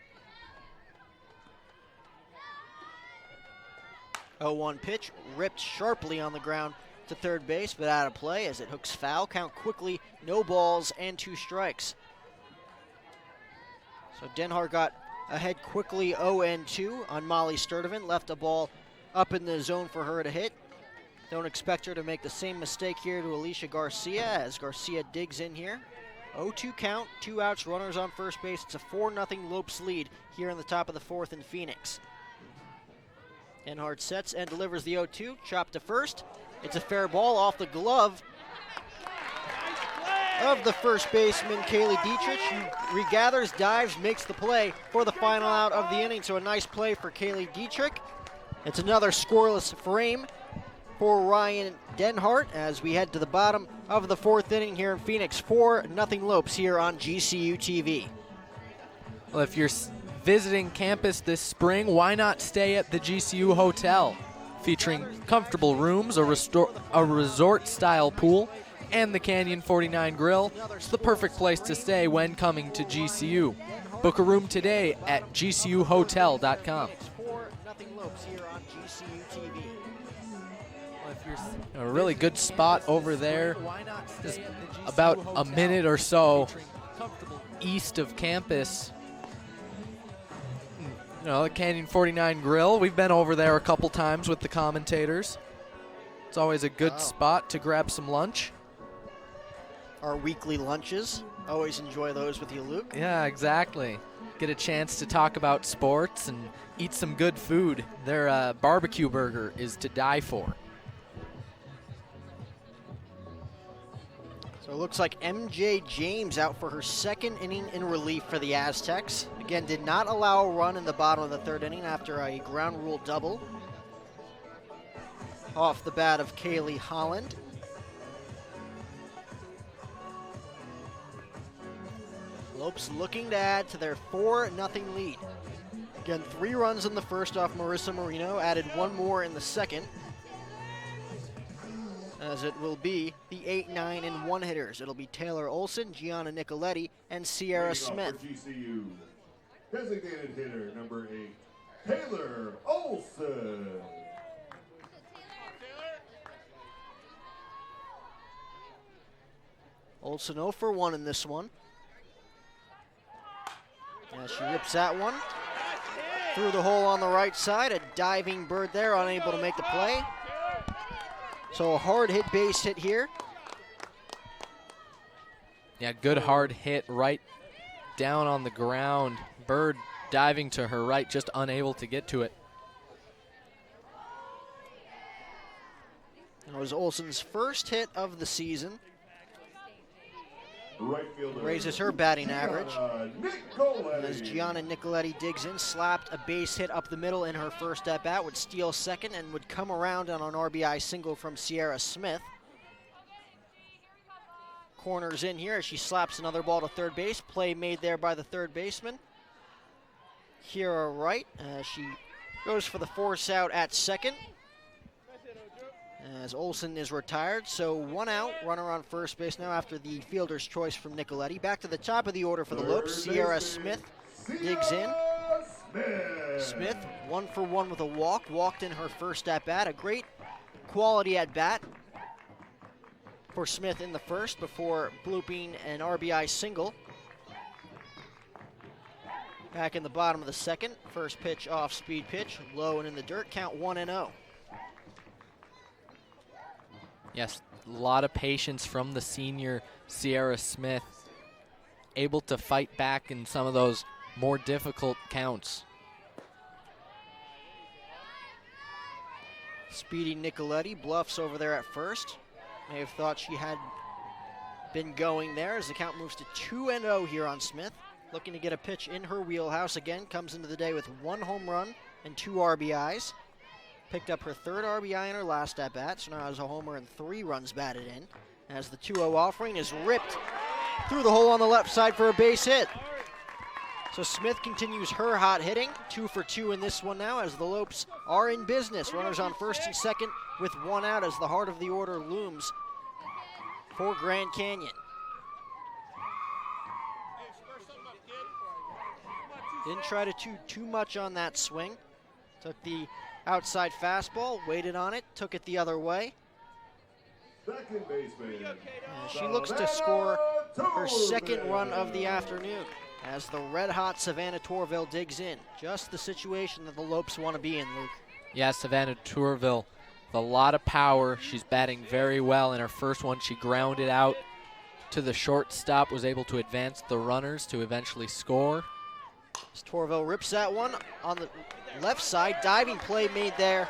0-1 pitch, ripped sharply on the ground to third base, but out of play as it hooks foul. Count quickly, no balls and 2 strikes. So Denhart got ahead quickly 0-2 on Molly Sturdivant, left a ball up in the zone for her to hit. Don't expect her to make the same mistake here to Alicia Garcia as Garcia digs in here. 0-2 count, 2 outs, runners on first base. It's a 4-0 Lopes lead here in the top of the 4th in Phoenix. Denhart sets and delivers the 0-2, chopped to first. It's a fair ball off the glove of the first baseman, Kaylee Dietrich. She regathers, dives, makes the play for the final out of the inning. So a nice play for Kaylee Dietrich. It's another scoreless frame for Ryan Denhart as we head to the bottom of the 4th inning here in Phoenix. 4-0 Lopes here on GCU TV. Well, if you're visiting campus this spring, why not stay at the GCU Hotel? Featuring comfortable rooms, a resort-style pool, and the Canyon 49 Grill. It's the perfect place to stay when coming to GCU. Book a room today at gcuhotel.com. 4-0 Lopes here on GCU TV. A really good spot over there, just about a minute or so east of campus. You know, the Canyon 49 Grill. We've been over there a couple times with the commentators. It's always a good spot to grab some lunch. Our weekly lunches. Always enjoy those with you, Luke. Yeah, exactly. Get a chance to talk about sports and eat some good food. Their barbecue burger is to die for. So it looks like MJ James out for her 2nd inning in relief for the Aztecs. Again, did not allow a run in the bottom of the 3rd inning after a ground rule double off the bat of Kaylee Holland. Lopes looking to add to their 4-0 lead. Again, 3 runs in the first off Marissa Marino, added 1 more in the 2nd. As it will be the 8, 9, and 1 hitters. It'll be Taylor Olson, Gianna Nicoletti, and Sierra Smith. For GCU, designated hitter number 8, Taylor Olson. Olson 0 for 1 in this one. As she rips that one through the hole on the right side. A diving bird there, unable to make the play. So a hard hit base hit here. Yeah, good hard hit right down on the ground. Bird diving to her right, just unable to get to it. It was Olson's first hit of the season. Right fielder Raises her batting average. Nicoletti. As Gianna Nicoletti digs in, slapped a base hit up the middle in her first at-bat, would steal second and would come around on an RBI single from Sierra Smith. Corners in here as she slaps another ball to third base. Play made there by the third baseman. Kira Wright as she goes for the force out at second. As Olson is retired, so 1 out, runner on first base now after the fielder's choice from Nicoletti. Back to the top of the order for the Lopes. Sierra Smith digs in. Smith 1 for 1 with a walk, walked in her first at-bat. A great quality at-bat for Smith in the first before blooping an RBI single. Back in the bottom of the 2nd, first pitch off speed pitch, low and in the dirt, count 1-0. Yes, a lot of patience from the senior Sierra Smith, able to fight back in some of those more difficult counts. Speedy Nicoletti bluffs over there at first. May have thought she had been going there as the count moves to 2-0 here on Smith. Looking to get a pitch in her wheelhouse again. Comes into the day with 1 home run and 2 RBIs. Picked up her 3rd RBI in her last at-bat, so now has a homer and 3 runs batted in. As the 2-0 offering is ripped through the hole on the left side for a base hit. So Smith continues her hot hitting, 2 for 2 in this one now as the Lopes are in business. Runners on first and second with 1 out as the heart of the order looms for Grand Canyon. Didn't try to too much on that swing. Took the Outside fastball, waited on it, took it the other way. Second baseman. She looks to score her second run of the afternoon as the red-hot Savannah Tourville digs in. Just the situation that the Lopes want to be in, Luke. Yeah, Savannah Tourville, with a lot of power. She's batting very well. In her first one, she grounded out to the shortstop, was able to advance the runners to eventually score. As Tourville rips that one on the left side. Diving play made there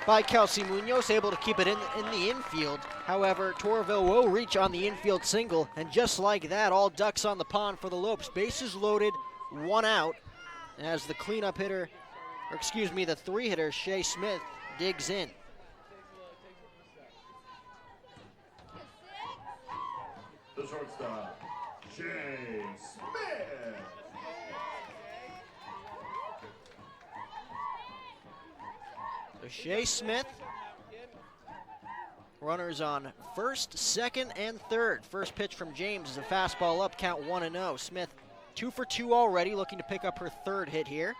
by Kelsey Munoz, able to keep it in the infield. However, Tourville will reach on the infield single, and just like that, all ducks on the pond for the Lopes. Bases loaded, 1 out, as the cleanup hitter, or excuse me, the 3-hitter, Shea Smith, digs in. The shortstop, Shea Smith. So Shea Smith, runners on first, second, and third. First pitch from James is a fastball up, count 1-0. Smith 2 for 2 already, looking to pick up her third hit here.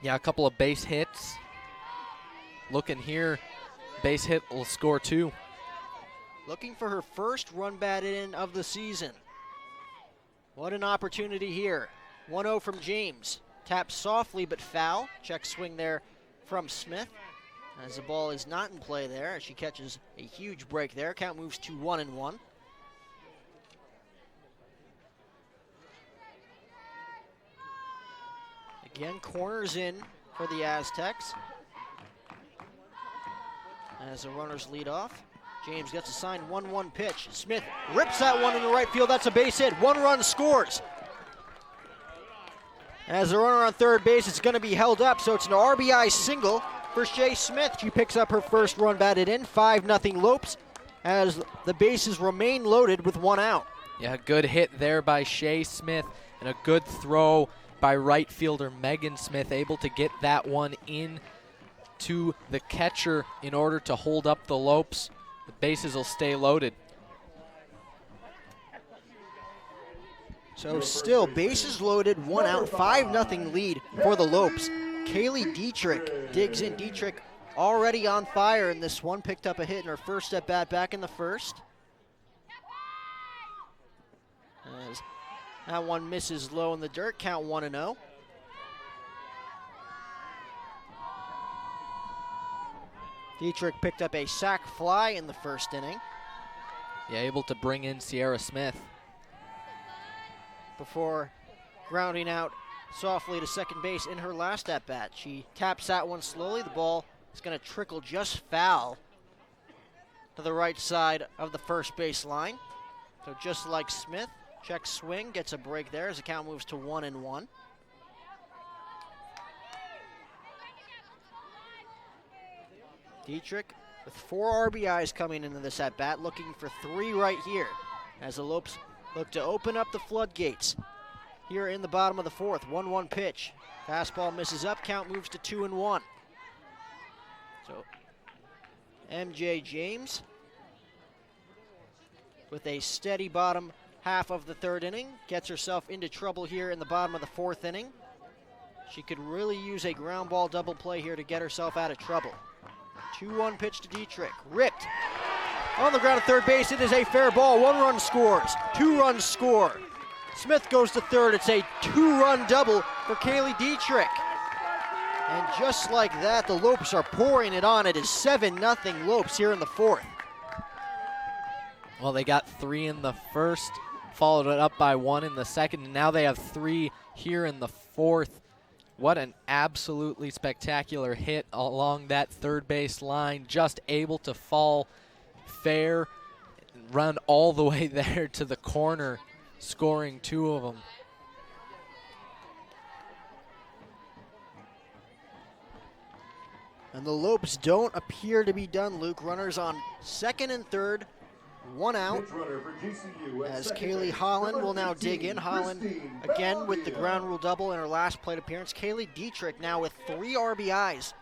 Yeah, a couple of base hits. Looking here, base hit will score 2. Looking for her first run batted in of the season. What an opportunity here. 1-0 from James. Taps softly but foul. Check swing there from Smith. As the ball is not in play there, as she catches a huge break there. Count moves to 1-1. Again, corners in for the Aztecs. As the runners lead off. James gets assigned 1-1 pitch. Smith rips that one into right field. That's a base hit. 1 run scores. As the runner on third base, it's going to be held up, so it's an RBI single for Shea Smith. She picks up her first run batted in. 5-0 Lopes as the bases remain loaded with 1 out. Yeah, good hit there by Shea Smith and a good throw by right fielder Megan Smith, able to get that one in to the catcher in order to hold up the Lopes. The bases will stay loaded. So still, bases loaded, 1 out, 5-0 lead for the Lopes. Kaylee Dietrich digs in. Dietrich already on fire in this one. Picked up a hit in her first at bat back in the first. As that one misses low in the dirt, count 1-0. Dietrich picked up a sac fly in the first inning. Yeah, able to bring in Sierra Smith. Before grounding out softly to second base in her last at-bat. She taps that one slowly. The ball is going to trickle just foul to the right side of the first base line. So just like Smith, check swing, gets a break there as the count moves to 1-1. Dietrich with 4 RBIs coming into this at-bat, looking for 3 right here as the Lopes look to open up the floodgates here in the bottom of the fourth. 1-1 pitch. Fastball misses up, count moves to 2-1. So MJ James with a steady bottom half of the third inning gets herself into trouble here in the bottom of the fourth inning. She could really use a ground ball double play here to get herself out of trouble. 2-1 pitch to Dietrich. Ripped. On the ground at third base, it is a fair ball. 1 run scores. 2 runs score. Smith goes to third. It's a 2-run double for Kaylee Dietrich. And just like that, the Lopes are pouring it on. It is 7-0 Lopes here in the fourth. Well, they got 3 in the first, followed it up by 1 in the second, and now they have 3 here in the fourth. What an absolutely spectacular hit along that third base line, just able to fall fair, run all the way there to the corner, scoring 2 of them. And the Lopes don't appear to be done, Luke. Runners on second and third, 1 out. As Kaylee Holland will now dig in. Holland again with the ground rule double in her last plate appearance. Kaylee Dietrich now with 3 RBIs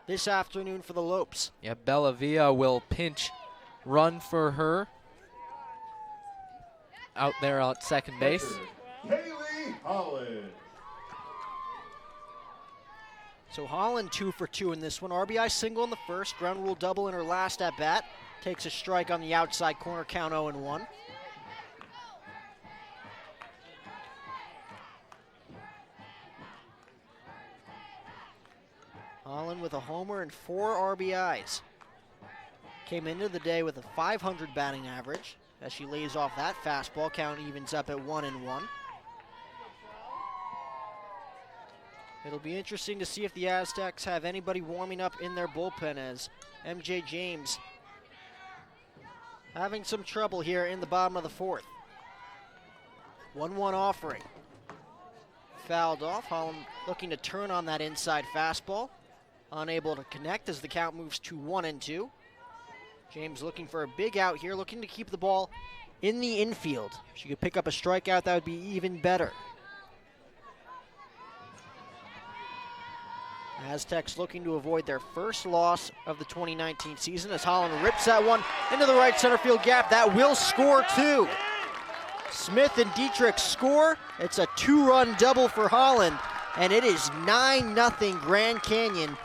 this afternoon for the Lopes. Yeah, Bellavia will pinch run for her out there at second base. Kaylee Holland. So Holland 2 for 2 in this one. RBI single in the first, ground rule double in her last at bat. Takes a strike on the outside corner, count 0-1. Holland with a homer and 4 RBIs. Came into the day with a .500 batting average. As she lays off that fastball, count evens up at 1-1. It'll be interesting to see if the Aztecs have anybody warming up in their bullpen, as MJ James having some trouble here in the bottom of the fourth. 1-1 offering. Fouled off. Holland looking to turn on that inside fastball. Unable to connect as the count moves to 1-2. James looking for a big out here, looking to keep the ball in the infield. If she could pick up a strikeout, that would be even better. Aztecs looking to avoid their first loss of the 2019 season as Holland rips that one into the right center field gap. That will score 2. Smith and Dietrich score. It's a 2-run double for Holland, and it is 9-0 Grand Canyon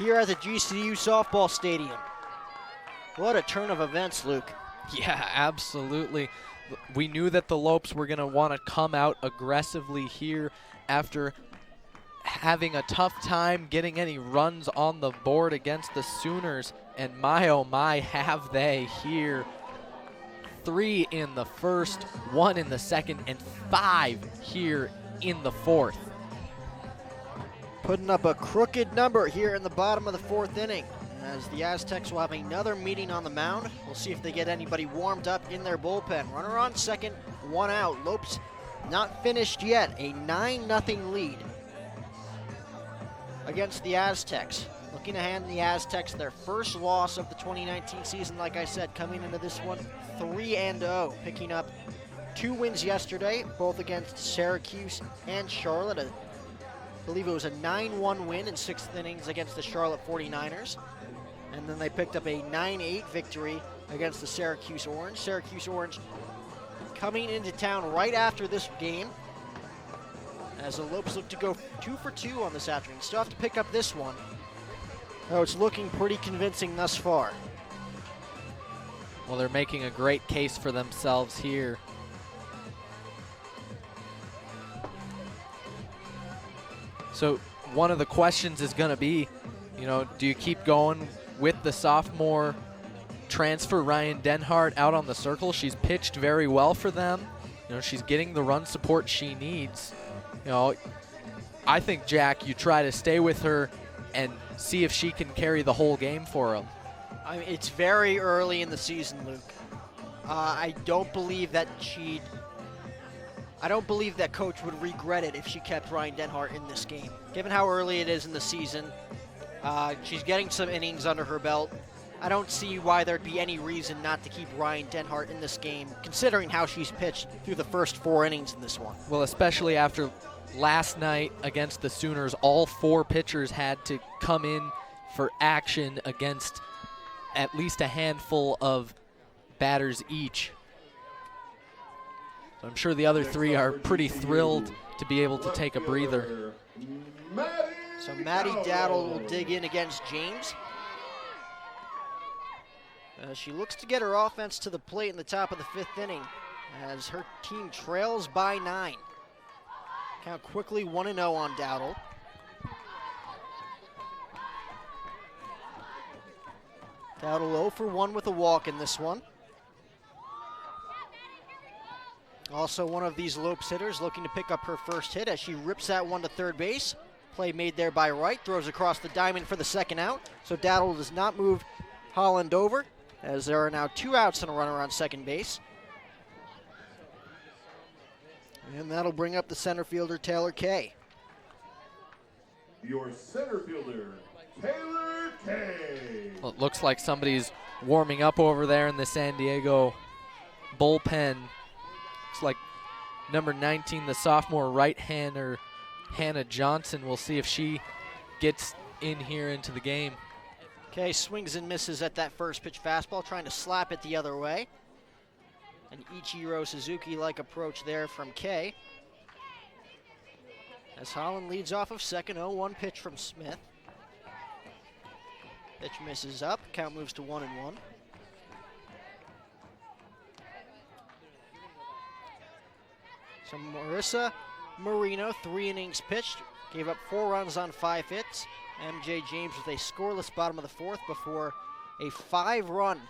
here at the GCU softball stadium. What a turn of events, Luke. Yeah, absolutely. We knew that the Lopes were going to want to come out aggressively here after having a tough time getting any runs on the board against the Sooners. And my, oh my, have they here. 3 in the first, 1 in the second, and 5 here in the fourth. Putting up a crooked number here in the bottom of the fourth inning, as the Aztecs will have another meeting on the mound. We'll see if they get anybody warmed up in their bullpen. Runner on second, 1 out. Lopes not finished yet. A 9-0 lead against the Aztecs. Looking to hand the Aztecs their first loss of the 2019 season, like I said, coming into this one 3-0, picking up 2 wins yesterday, both against Syracuse and Charlotte. I believe it was a 9-1 win in 6th innings against the Charlotte 49ers. And then they picked up a 9-8 victory against the Syracuse Orange. Syracuse Orange coming into town right after this game, as the Lopes look to go 2 for 2 on this afternoon. Still have to pick up this one. Oh, it's looking pretty convincing thus far. Well, they're making a great case for themselves here. So one of the questions is going to be, do you keep going with the sophomore transfer Ryan Denhart out on the circle? She's pitched very well for them. She's getting the run support she needs. I think, Jack, you try to stay with her and see if she can carry the whole game for them. I mean, it's very early in the season, Luke. I don't believe that Coach would regret it if she kept Ryan Denhart in this game. Given how early it is in the season, she's getting some innings under her belt. I don't see why there'd be any reason not to keep Ryan Denhart in this game, considering how she's pitched through the first 4 innings in this one. Well, especially after last night against the Sooners, all 4 pitchers had to come in for action against at least a handful of batters each. So I'm sure the other 3 are pretty thrilled to be able to take a breather. So Maddie Dowdle will dig in against James. She looks to get her offense to the plate in the top of the 5th inning as her team trails by 9. Count quickly 1-0 on Dowdle. Dowdle 0 for 1 with a walk in this one. Also one of these Lopes hitters looking to pick up her first hit as she rips that one to third base. Play made there by Wright, throws across the diamond for the second out. So Dowdle does not move Holland over, as there are now 2 outs and a runner on second base. And that'll bring up the center fielder, Taylor Kay. Your center fielder, Taylor Kay. Well, it looks like somebody's warming up over there in the San Diego bullpen. Looks like number 19, the sophomore right-hander, Hannah Johnson. We'll see if she gets in here into the game. Kay swings and misses at that first pitch fastball, trying to slap it the other way. An Ichiro Suzuki-like approach there from Kay. as Holland leads off of second. 0-1 pitch from Smith. Pitch misses up. Count moves to 1-1. So Marissa Marino, 3 innings pitched, gave up 4 runs on 5 hits. MJ James with a scoreless bottom of the 4th before a 5-run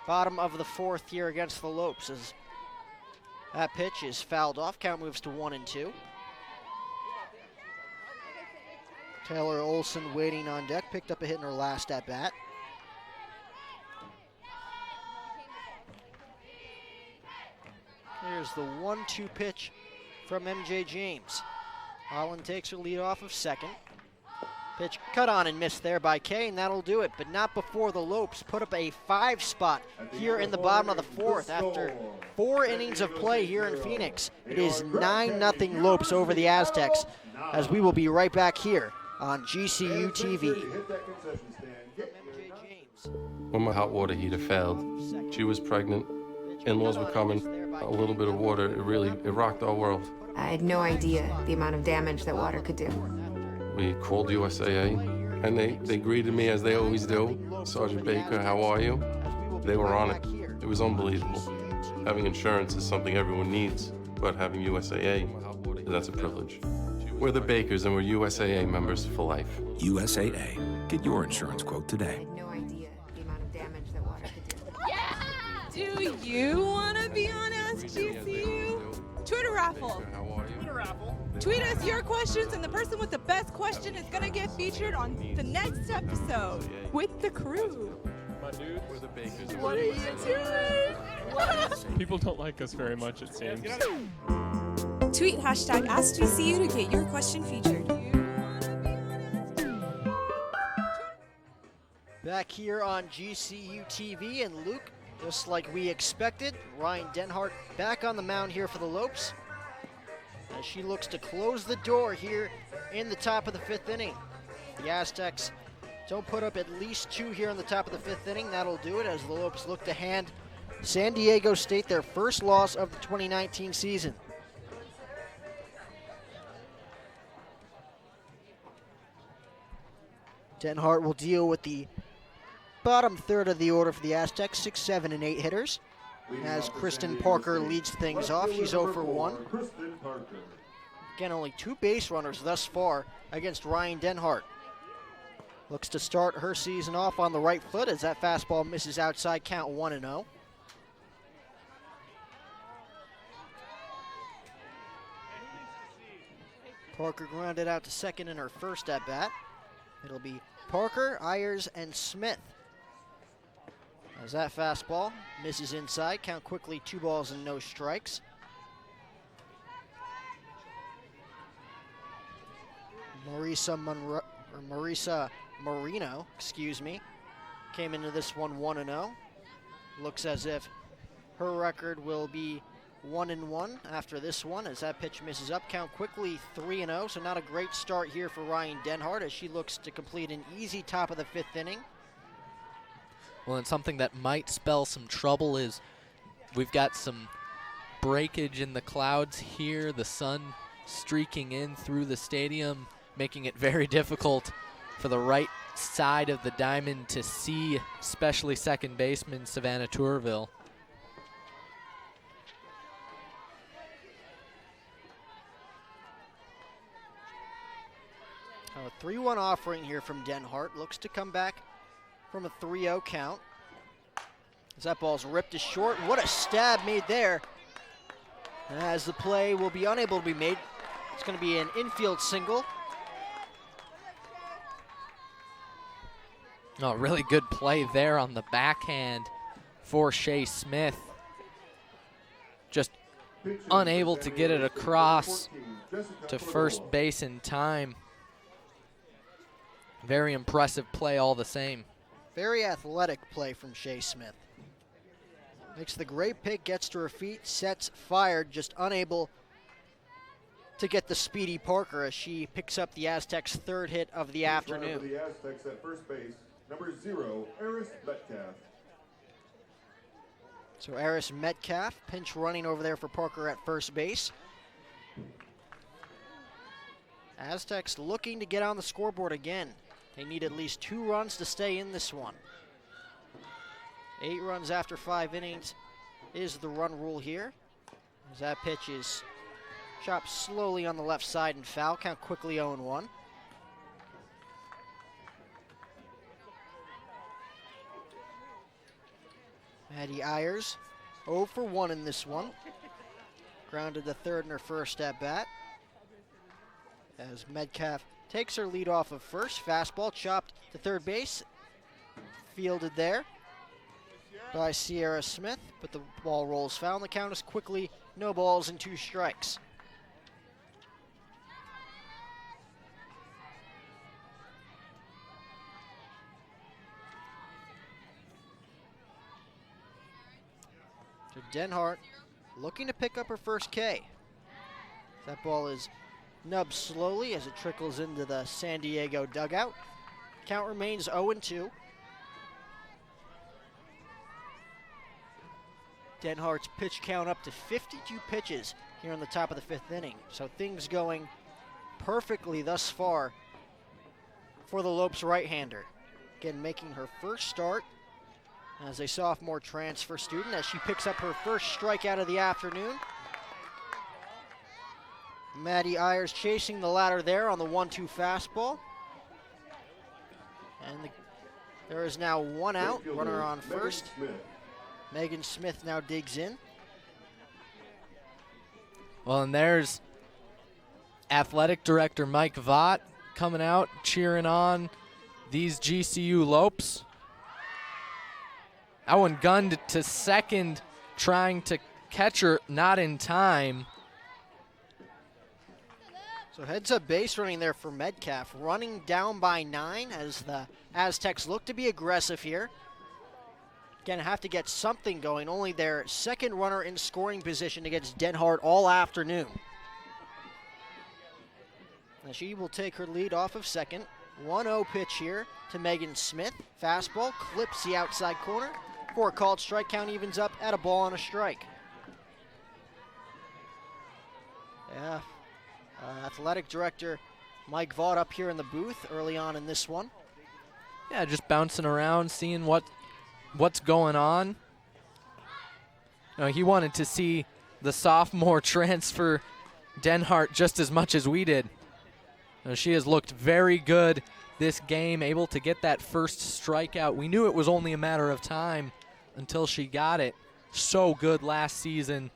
bottom of the 4th here against the Lopes, as that pitch is fouled off. Count moves to 1-2. Taylor Olson waiting on deck, picked up a hit in her last at bat. Here's the 1-2 pitch from MJ James. Holland takes her lead off of second. Pitch cut on and missed there by Kay, and that'll do it, but not before the Lopes put up a 5 spot here in the bottom of the 4th after 4 innings of play here in Phoenix. It is 9-0 Lopes over the Aztecs, as we will be right back here on GCU TV. When my hot water heater failed, she was pregnant, in-laws were coming, a little bit of water, it rocked our world. I had no idea the amount of damage that water could do. We called USAA, and they greeted me as they always do. Sergeant Baker, how are you? They were on it. It was unbelievable. Having insurance is something everyone needs, but having USAA, that's a privilege. We're the Bakers, and we're USAA members for life. USAA. Get your insurance quote today. I had no idea the amount of damage that water could do. Yeah! Do you want to be on Ask GCU? Twitter raffle. Tweet us your questions, and the person with the best question is going to get featured on the next episode with the crew. My dude, we're the Bakers. What are you doing? People don't like us very much, it seems. Tweet hashtag AskGCU to get your question featured. Back here on GCU TV, and Luke, just like we expected, Ryan Denhart back on the mound here for the Lopes, as she looks to close the door here in the top of the 5th inning. The Aztecs don't put up at least 2 here in the top of the 5th inning. That'll do it, as the Lopes look to hand San Diego State their first loss of the 2019 season. Denhart will deal with the bottom third of the order for the Aztecs, 6, 7, and 8 hitters. As Kristen Parker leads things off, she's 0 for 1. Again, only 2 base runners thus far against Ryan Denhart. Looks to start her season off on the right foot as that fastball misses outside, count 1-0. Parker grounded out to second in her first at bat. It'll be Parker, Ayers, and Smith. As that fastball misses inside, count quickly 2 balls and no strikes. Marisa Marino, came into this one 1-0. Looks as if her record will be 1-1 after this one, as that pitch misses up. Count quickly 3-0, so not a great start here for Ryan Denhart, as she looks to complete an easy top of the 5th inning. Well, and something that might spell some trouble is we've got some breakage in the clouds here, the sun streaking in through the stadium, making it very difficult for the right side of the diamond to see, especially second baseman Savannah Tourville. A 3-1 offering here from Denhart. Looks to come back from a 3-0 count. As that ball's ripped to short. What a stab made there. As the play will be unable to be made. It's going to be an infield single. Oh, really good play there on the backhand for Shea Smith. Just unable to get it across to first base in time. Very impressive play all the same. Very athletic play from Shea Smith. Makes the great pick, gets to her feet, sets, fired, just unable to get the speedy Parker as she picks up the Aztecs' 3rd hit of the afternoon. The Aztecs at first base, number 0, Eris Metcalf. So Eris Metcalf, pinch running over there for Parker at first base. Aztecs looking to get on the scoreboard again. They need at least 2 runs to stay in this one. 8 runs after 5 innings is the run rule here. As that pitch is chopped slowly on the left side and foul. Count quickly 0-1. Maddie Ayers 0 for 1 in this one. Grounded to third in her first at bat. As Metcalf takes her lead off of first. Fastball chopped to third base. Fielded there by Sierra Smith, but the ball rolls foul. The count is quickly no balls and 2 strikes. So Denhart looking to pick up her first K. That ball is nubbed slowly as it trickles into the San Diego dugout. Count remains 0-2. Denhart's pitch count up to 52 pitches here in the top of the 5th inning. So things going perfectly thus far for the Lopes right-hander. Again, making her first start as a sophomore transfer student as she picks up her first strikeout of the afternoon. Maddie Ayers chasing the ladder there on the 1-2 fastball. And there is now 1 out, runner on first. Megan Smith now digs in. Well, and there's athletic director Mike Vaught coming out, cheering on these GCU Lopes. That one gunned to second, trying to catch her, not in time. So heads up base running there for Metcalf, running down by 9 as the Aztecs look to be aggressive here. Again, have to get something going. Only their second runner in scoring position against Denhart all afternoon. Now she will take her lead off of second. 1-0 pitch here to Megan Smith. Fastball clips the outside corner. For a called strike, count evens up at a ball and a strike. Yeah, athletic director Mike Vaught up here in the booth early on in this one. Yeah, just bouncing around, seeing what's going on. He wanted to see the sophomore transfer Denhart just as much as we did. She has looked very good this game, able to get that first strikeout. We knew it was only a matter of time until she got it. So good last season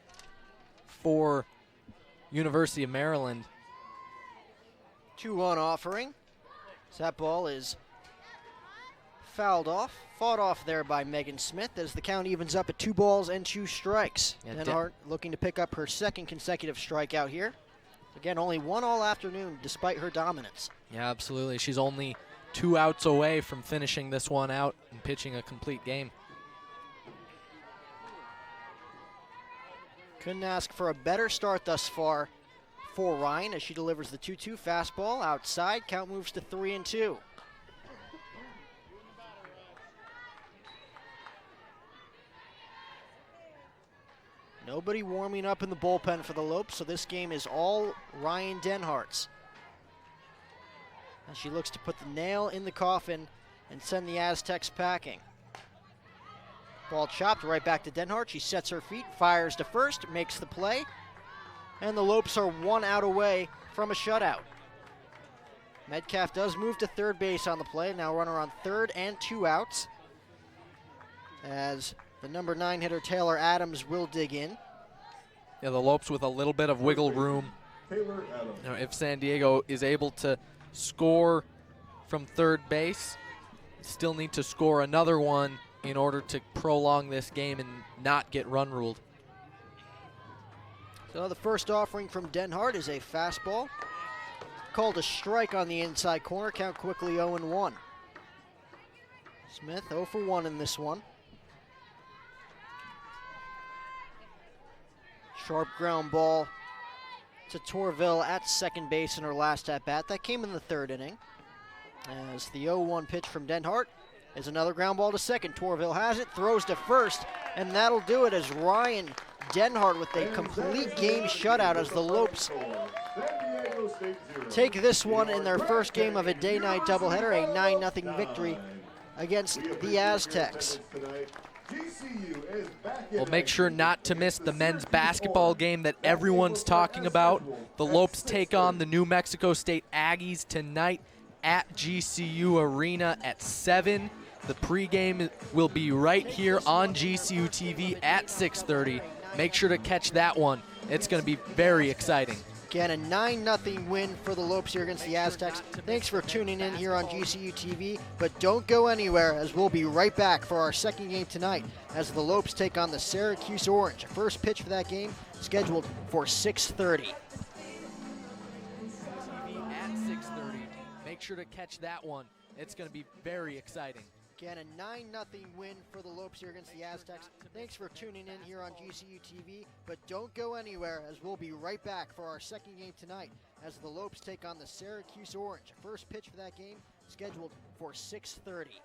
for University of Maryland. 2-1 offering. So that ball is fouled off, fought off there by Megan Smith as the count evens up at 2 balls and 2 strikes. Yeah, Denhart looking to pick up her second consecutive strikeout here. Again, only 1 all afternoon despite her dominance. Yeah, absolutely. She's only 2 outs away from finishing this one out and pitching a complete game. Couldn't ask for a better start thus far for Ryan as she delivers the 2-2 fastball outside. Count moves to 3-2. Nobody warming up in the bullpen for the Lopes, so this game is all Ryan Denhart's. And she looks to put the nail in the coffin and send the Aztecs packing. Ball chopped right back to Denhart. She sets her feet, fires to first, makes the play. And the Lopes are 1 out away from a shutout. Metcalf does move to third base on the play. Now runner on third and 2 outs. As the number 9 hitter Taylor Adams will dig in. Yeah, the Lopes with a little bit of wiggle room. Taylor Adams. If San Diego is able to score from third base, still need to score another one in order to prolong this game and not get run ruled. So the first offering from Denhart is a fastball. Called a strike on the inside corner. Count quickly 0-1. Smith 0 for 1 in this one. Sharp ground ball to Torville at second base in her last at-bat. That came in the 3rd inning. As the 0-1 pitch from Denhart is another ground ball to second. Torville has it, throws to first, and that'll do it as Ryan Denhart with a complete game shutout as the Lopes take this one in their first game of a day-night doubleheader, a 9-0 victory against the Aztecs. Well, make sure not to miss the men's basketball game that everyone's talking about. The Lopes take on the New Mexico State Aggies tonight at GCU Arena at 7. The pregame will be right here on GCU TV at 6:30. Make sure to catch that one. It's going to be very exciting. Again, a 9-0 win for the Lopes here against the Aztecs. Thanks for tuning in here on GCU TV, but don't go anywhere as we'll be right back for our second game tonight as the Lopes take on the Syracuse Orange. First pitch for that game scheduled for 6:30. At 6:30. Make sure to catch that one. It's going to be very exciting. Again, a 9-0 win for the Lopes here against the Aztecs. Thanks for tuning in here on GCU TV, but don't go anywhere as we'll be right back for our second game tonight as the Lopes take on the Syracuse Orange. First pitch for that game scheduled for 6:30.